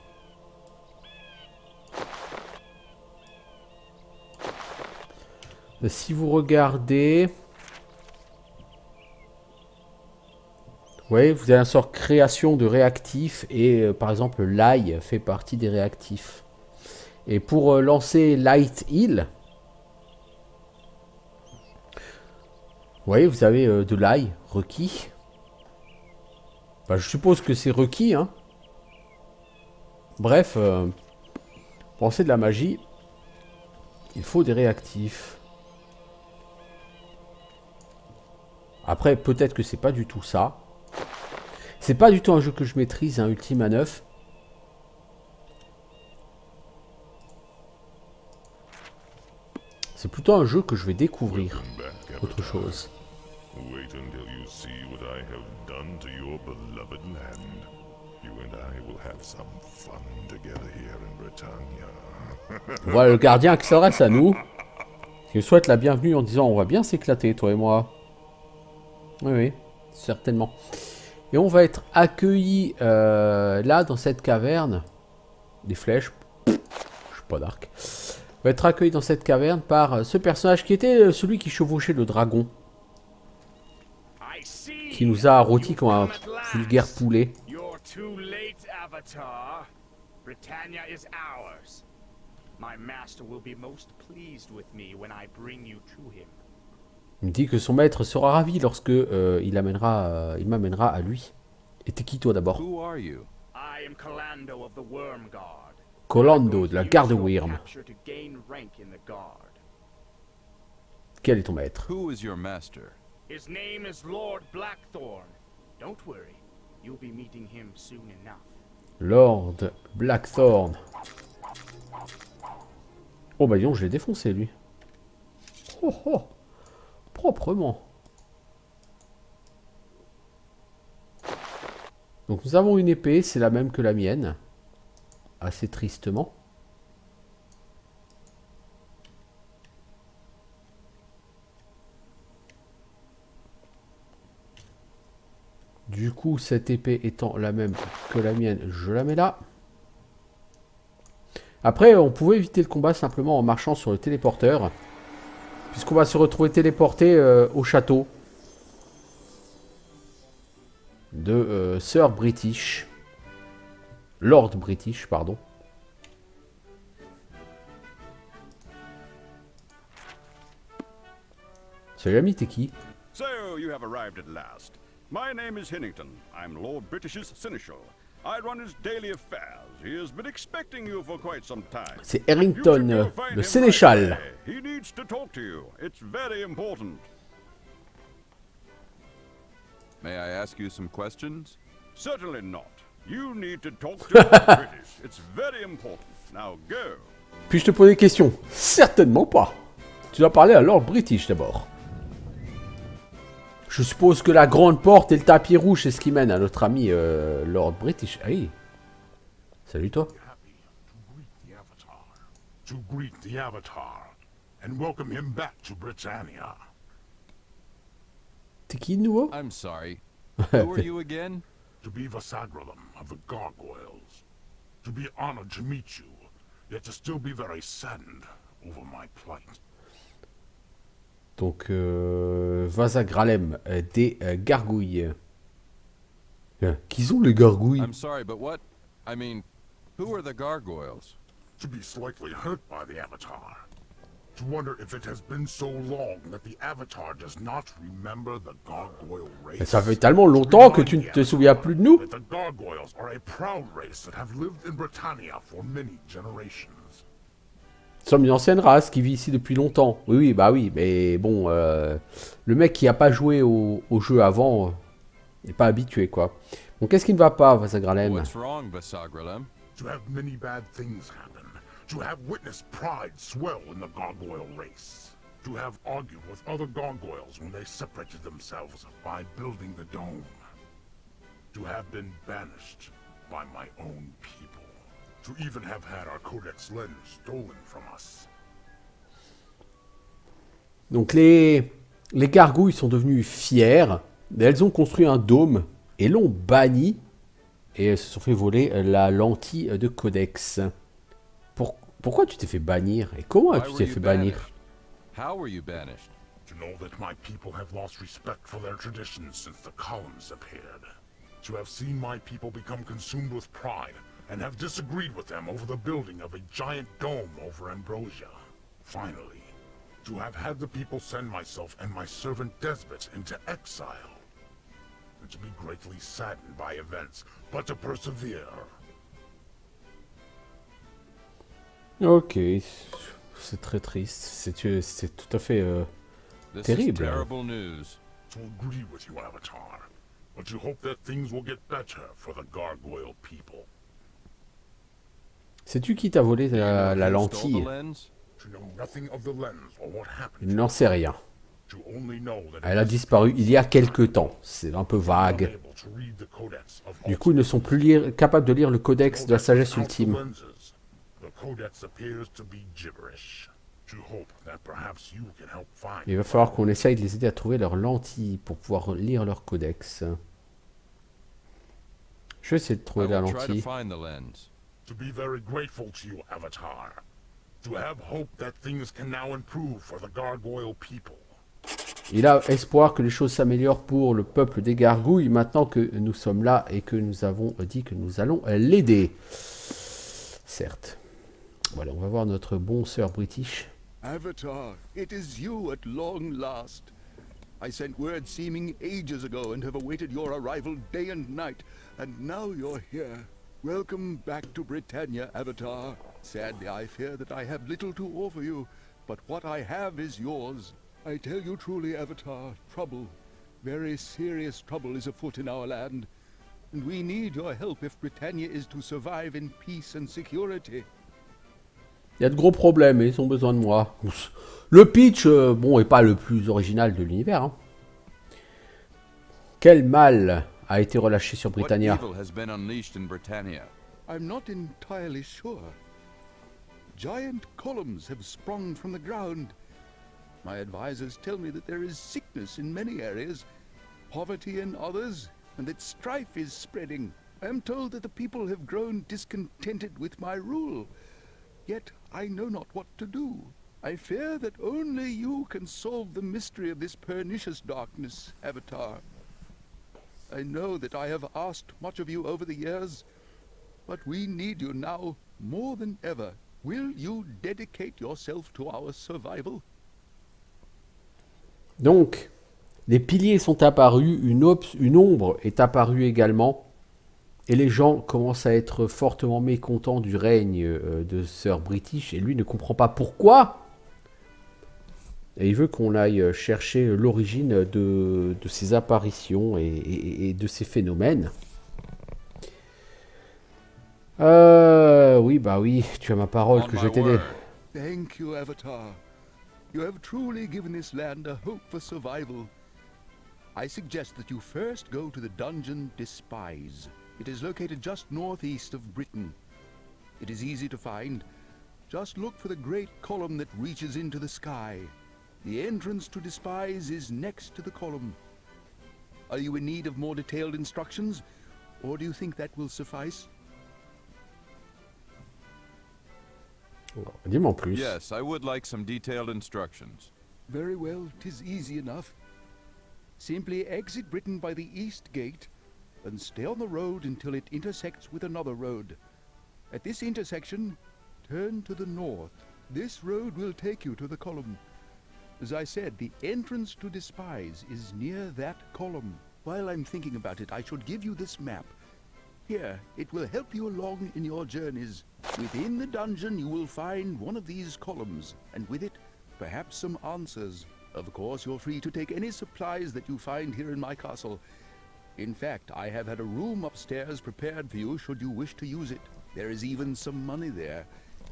si vous regardez... Oui, vous avez un sort création de réactifs et par exemple l'ail fait partie des réactifs. Et pour lancer Light Heal, vous voyez, vous avez de l'ail requis. Bah, je suppose que c'est requis, hein. Bref, pour lancer de la magie, il faut des réactifs. Après, peut-être que c'est pas du tout ça. C'est pas du tout un jeu que je maîtrise, un Ultima 9. C'est plutôt un jeu que je vais découvrir. Autre chose. Wait until you see what I have done to your beloved land. You and I will have some fun together here in Britannia. Voilà le gardien qui s'adresse à nous. Il nous souhaite la bienvenue en disant on va bien s'éclater, toi et moi. Oui, oui, certainement. Et on va être accueillis là, dans cette caverne. Des flèches. Je suis pas d'arc. On va être accueillis dans cette caverne par ce personnage qui était celui qui chevauchait le dragon. Qui nous a rôti comme un vulgaire poulet. You're too late, Avatar. Britannia is ours. My master will be most pleased with me when I bring you to him. Il me dit que son maître sera ravi lorsque il m'amènera à lui. Et t'es qui toi d'abord? Who are you? I am Kalando of the Worm Guard. Colando de la garde Wyrm. Capture to gain rank in the guard. Quel est ton maître? Who is your master? His name is Lord Blackthorn. Don't worry, you'll be meeting him soon enough. Lord Blackthorn. Oh bah disons, je l'ai défoncé lui. Oh oh. Proprement. Donc nous avons une épée, c'est la même que la mienne. Assez tristement. Du coup, cette épée étant la même que la mienne, je la mets là. Après, on pouvait éviter le combat simplement en marchant sur le téléporteur. Puisqu'on va se retrouver téléporté au château de Sir British. Lord British, pardon. Salut ami, t'es qui? So, you have arrived at last. My name is Hennington. I'm Lord British's seneschal. I run his daily affairs. He has been expecting you for quite some time. C'est Harrington, le sénéchal. He needs to talk to you. It's very important. May I ask you some questions? Certainly not. You need to talk to Lord British. It's very important. Now go. Puis-je te poser des questions? Certainement pas. Tu dois parler à Lord British d'abord. Je suppose que la grande porte et le tapis rouge, c'est ce qui mène à notre ami Lord British. Ah oui. Salut toi. Happy to greet the Avatar, and welcome him back to Britannia. T'es qui de nouveau? I'm sorry. Who are you again? To be Vasagralam of the Gargoyles. To be honored to meet you, yet to still be very saddened over my plight. Donc, Vasagralem, des gargouilles. Qui sont les gargouilles? I'm sorry, but what? I mean, who are the gargoyles? To be slightly hurt by the Avatar. To wonder if it has been so long that the Avatar does not remember the Gargoyle race. Ça fait tellement longtemps que tu ne te souviens plus de nous. That the Gargoyles are a proud race that have lived in Britannia for many generations. Nous sommes une ancienne race qui vit ici depuis longtemps. Oui, oui, bah oui, mais bon, le mec qui a pas joué au jeu avant n'est pas habitué, quoi. Bon, qu'est-ce qui ne va pas, Vasagralem? What's wrong, Vasagralem? To have many bad things happen. To have witnessed pride swell in the Gargoyle race. To have argued with other Gargoyles when they separated themselves by building the dome. To have been banished by my own people. To even have had our Codex lens stolen from us. Donc les gargouilles sont devenues fières, mais elles ont construit un dôme et l'ont banni, et elles se sont fait voler la lentille de Codex. Pourquoi tu t'es fait bannir? Et comment tu t'es fait bannir? How were you banished? To know that my people have lost respect for their traditions since the columns appeared. To have seen my people become consumed with pride and have disagreed with them over the building of a giant dome over Ambrosia. Finally, to have had the people send myself and my servant Desmond into exile. And to be greatly saddened by events, but to persevere. Ok, c'est très triste, c'est tout à fait This terrible. is terrible news. To agree with you, Avatar, but to hope that things will get better for the Gargoyle people. Sais-tu qui t'a volé la Who stole lentille? the lens? To know nothing of the lens or what happened Je n'en sais rien. to only know that Elle a disparu il y a quelque temps, c'est un peu vague. unable to read the codex of Du coup, ils ne sont plus capables de lire le codex de la sagesse ultime. The codex appears to be gibberish. To hope that perhaps you can help find. Il va falloir qu'on essaye de les aider à trouver leurs lentilles pour pouvoir lire leur codex. Je vais essayer de I trouver la will try to lentille. find the lens. To be very grateful to you, Avatar. To have hope that things can now improve for the Gargoyle people. Il a espoir que les choses s'améliorent pour le peuple des gargouilles maintenant que nous sommes là et que nous avons dit que nous allons l'aider. Certes. Voilà, on va voir notre bon sœur British. Avatar, it is you at long last. I sent word seeming ages ago and have awaited your arrival day and night, and now you're here. Welcome back to Britannia, Avatar. Sadly, I fear that I have little to offer you, but what I have is yours. I tell you truly, Avatar, trouble, very serious trouble is afoot in our land, and we need your help if Britannia is to survive in peace and security. Il y a de gros problèmes et ils ont besoin de moi. Le pitch, bon, est pas le plus original de l'univers. Hein. Quel mal a été relâché sur What Britannia? evil has been unleashed in Britannia? I'm not entirely sure. Giant columns have sprung from the ground. My advisors tell me that there is sickness in many areas, poverty in others, and that strife is spreading. I am told that the people have grown discontented with my rule. Yet I know not what to do. I fear that only you can solve the mystery of this pernicious darkness, Avatar. I know that I have asked much of you over the years, but we need you now more than ever. Will you dedicate yourself to our survival? Donc, les piliers sont apparus, une ombre est apparue également, et les gens commencent à être fortement mécontents du règne de Sir British, et lui ne comprend pas pourquoi. Et il veut qu'on aille chercher l'origine de ces apparitions et de ces phénomènes. Oui, bah oui, tu as ma parole que je vais t'aider. Thank you, Avatar. You have truly given this land a hope for survival. I suggest that you first go to the dungeon Despise. It is located just northeast of Britain. It is easy to find. Just look for the great column that reaches into the sky. The entrance to Despise is next to the column. Are you in need of more detailed instructions, or do you think that will suffice? Dis-moi en plus. Yes, I would like some detailed instructions. Very well, 'tis easy enough. Simply exit Britain by the east gate, and stay on the road until it intersects with another road. At this intersection, turn to the north. This road will take you to the column. As I said, the entrance to Despise is near that column. While I'm thinking about it, I should give you this map. Here, it will help you along in your journeys. Within the dungeon you will find one of these columns, and with it, perhaps some answers. Of course, you're free to take any supplies that you find here in my castle. In fact, I have had a room upstairs prepared for you should you wish to use it. There is even some money there.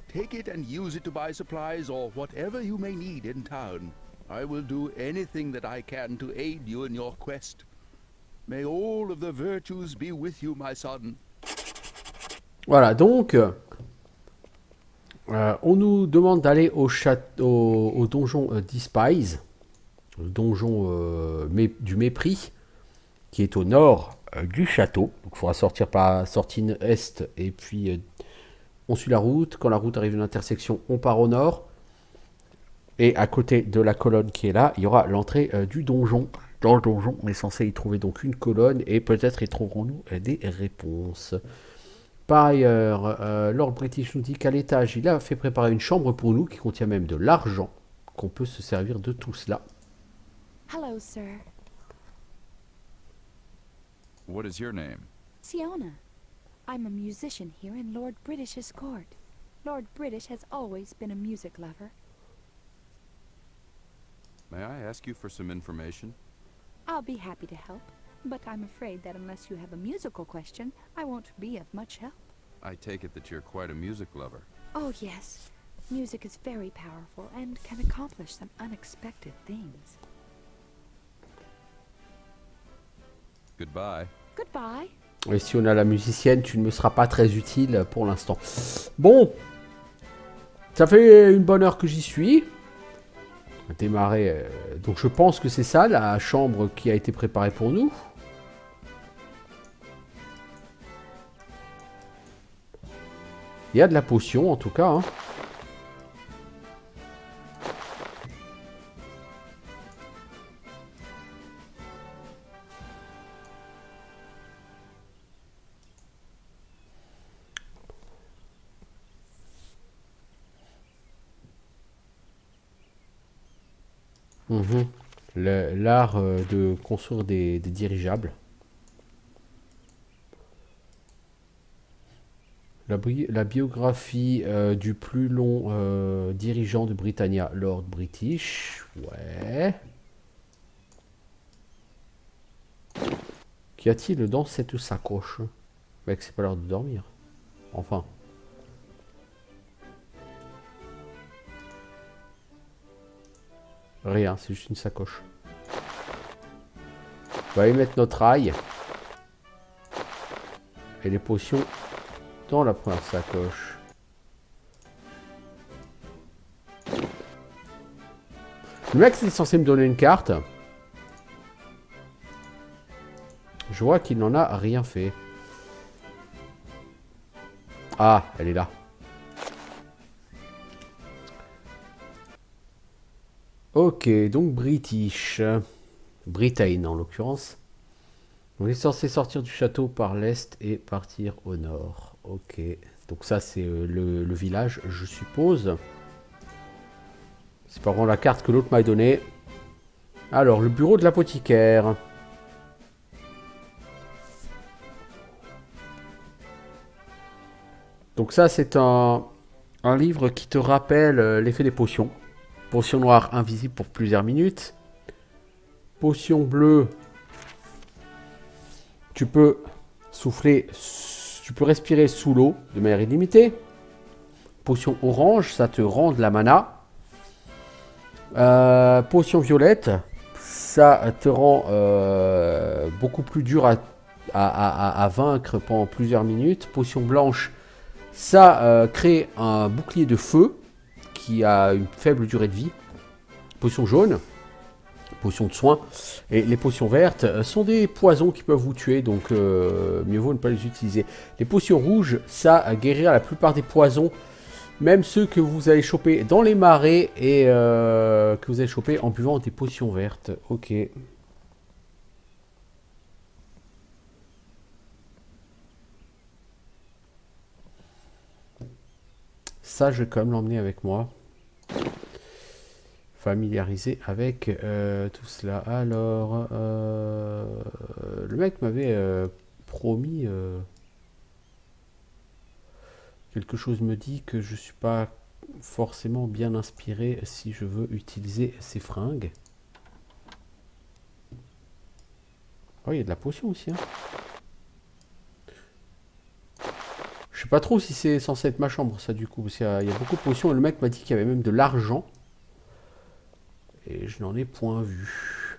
Take it and use it to buy supplies or whatever you may need in town. I will do anything that I can to aid you in your quest. May all of the virtues be with you, my son. Voilà, donc on nous demande d'aller au donjon Despise, le donjon du mépris, qui est au nord du château. Donc il faudra sortir par la sortie est et puis on suit la route. Quand la route arrive à une intersection, on part au nord. Et à côté de la colonne qui est là, il y aura l'entrée du donjon. Dans le donjon, on est censé y trouver donc une colonne et peut-être y trouverons-nous des réponses. Par ailleurs, Lord British nous dit qu'à l'étage, il a fait préparer une chambre pour nous qui contient même de l'argent, qu'on peut se servir de tout cela. Hello, sir. What is your name? Siona. I'm a musician here in Lord British's court. Lord British has always been a music lover. May I ask you for some information? I'll be happy to help, but I'm afraid that unless you have a musical question, I won't be of much help. I take it that you're quite a music lover. Oh, yes. Music is very powerful and can accomplish some unexpected things. Goodbye. Goodbye. Et si on a la musicienne, tu ne me seras pas très utile pour l'instant. Bon, ça fait une bonne heure que j'y suis. Démarrer. Donc je pense que c'est ça, la chambre qui a été préparée pour nous. Il y a de la potion en tout cas. Hein. L'art de construire des dirigeables. La biographie du plus long dirigeant de Britannia, Lord British. Ouais. Qu'y a-t-il dans cette sacoche? Mec, c'est pas l'heure de dormir. Enfin. Rien, c'est juste une sacoche. On va y mettre notre ail. Et les potions dans la première sacoche. Le mec c'est censé me donner une carte. Je vois qu'il n'en a rien fait. Ah, elle est là. Ok, donc British. Britain en l'occurrence. On est censé sortir du château par l'est et partir au nord. Ok, donc ça c'est le village, je suppose. C'est pas vraiment la carte que l'autre m'a donnée. Alors, le bureau de l'apothicaire. Donc ça c'est un livre qui te rappelle l'effet des potions. Potion noire invisible pour plusieurs minutes. Potion bleue. Tu peux souffler, tu peux respirer sous l'eau de manière illimitée. Potion orange, ça te rend de la mana. Potion violette, ça te rend beaucoup plus dur à vaincre pendant plusieurs minutes. Potion blanche, Ça crée un bouclier de feu qui a une faible durée de vie. Potion jaune, potion de soin. Et les potions vertes sont des poisons qui peuvent vous tuer, donc mieux vaut ne pas les utiliser. Les potions rouges, ça guérira la plupart des poisons, même ceux que vous allez choper dans les marais et que vous allez choper en buvant des potions vertes. Ok. Ça, je vais quand même l'emmener avec moi. Familiariser avec tout cela. Alors, le mec m'avait promis... quelque chose me dit que je suis pas forcément bien inspiré si je veux utiliser ces fringues. Oh, il y a de la potion aussi. Hein. Je sais pas trop si c'est censé être ma chambre, ça, du coup. Parce qu'il y a beaucoup de potions. Et le mec m'a dit qu'il y avait même de l'argent. Et je n'en ai point vu.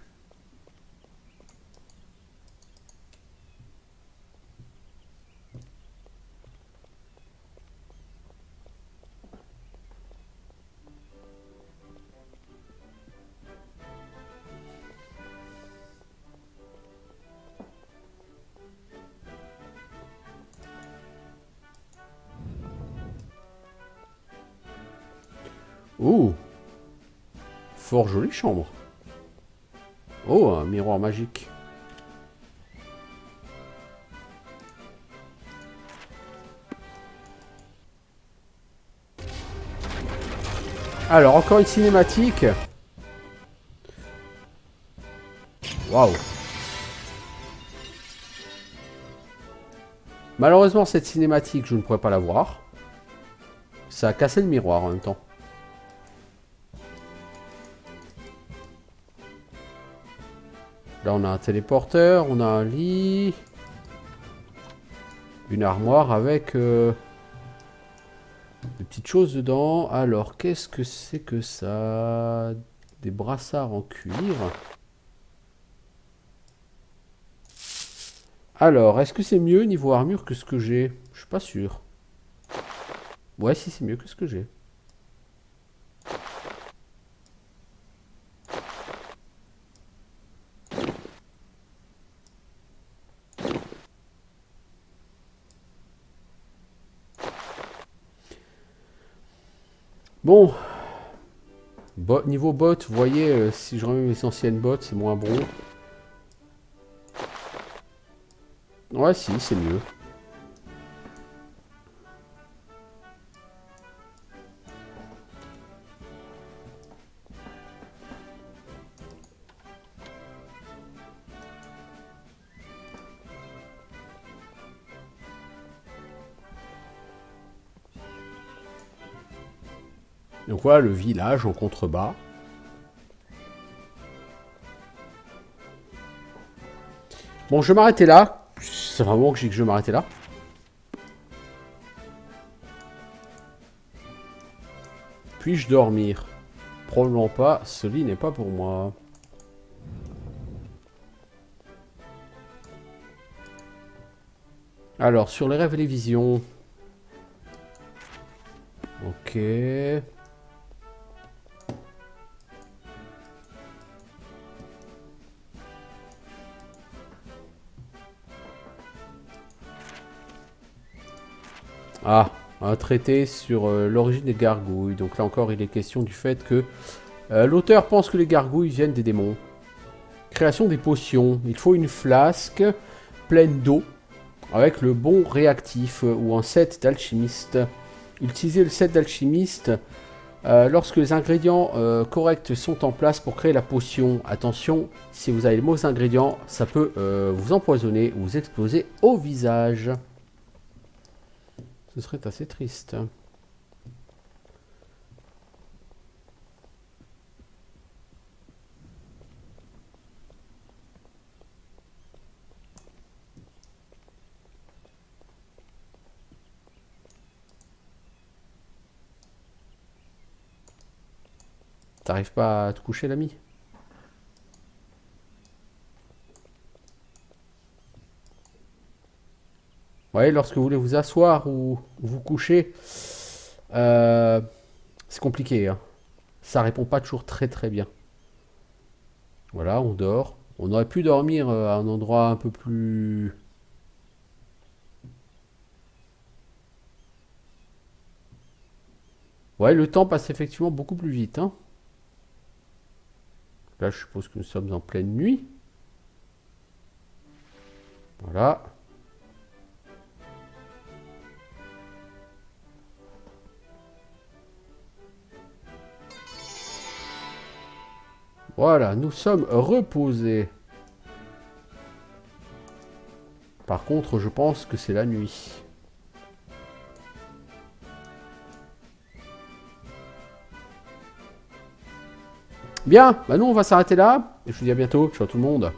Oh! Fort jolie chambre. Oh, un miroir magique. Alors, encore une cinématique. Waouh. Malheureusement, cette cinématique, je ne pourrais pas la voir. Ça a cassé le miroir en même temps. Là, on a un téléporteur, on a un lit. Une armoire avec des petites choses dedans. Alors, qu'est-ce que c'est que ça? Des brassards en cuir. Alors, est-ce que c'est mieux niveau armure que ce que j'ai? Je suis pas sûr. Ouais, si, c'est mieux que ce que j'ai. Bon. Niveau bot, vous voyez, si je remets mes anciennes bottes, c'est moins bon. Ouais, si, c'est mieux. Donc voilà le village en contrebas. Bon, je vais m'arrêter là. C'est vraiment que j'ai que je vais m'arrêter là. Puis-je dormir? Probablement pas. Ce lit n'est pas pour moi. Alors, sur les rêves et les visions. Ok. Ah, un traité sur l'origine des gargouilles. Donc là encore, il est question du fait que l'auteur pense que les gargouilles viennent des démons. Création des potions. Il faut une flasque pleine d'eau avec le bon réactif ou un set d'alchimiste. Utilisez le set d'alchimiste lorsque les ingrédients corrects sont en place pour créer la potion. Attention, si vous avez les mauvais ingrédients, ça peut vous empoisonner ou vous exploser au visage. Ce serait assez triste. T'arrives pas à te coucher, l'ami? voyez, lorsque vous voulez vous asseoir ou vous coucher, c'est compliqué. Hein. Ça répond pas toujours très très bien. Voilà, on dort. On aurait pu dormir à un endroit un peu plus... Ouais, le temps passe effectivement beaucoup plus vite. Hein. Là, je suppose que nous sommes en pleine nuit. Voilà. Voilà, nous sommes reposés. Par contre, je pense que c'est la nuit. Bien, bah nous on va s'arrêter là. Et je vous dis à bientôt. Ciao tout le monde.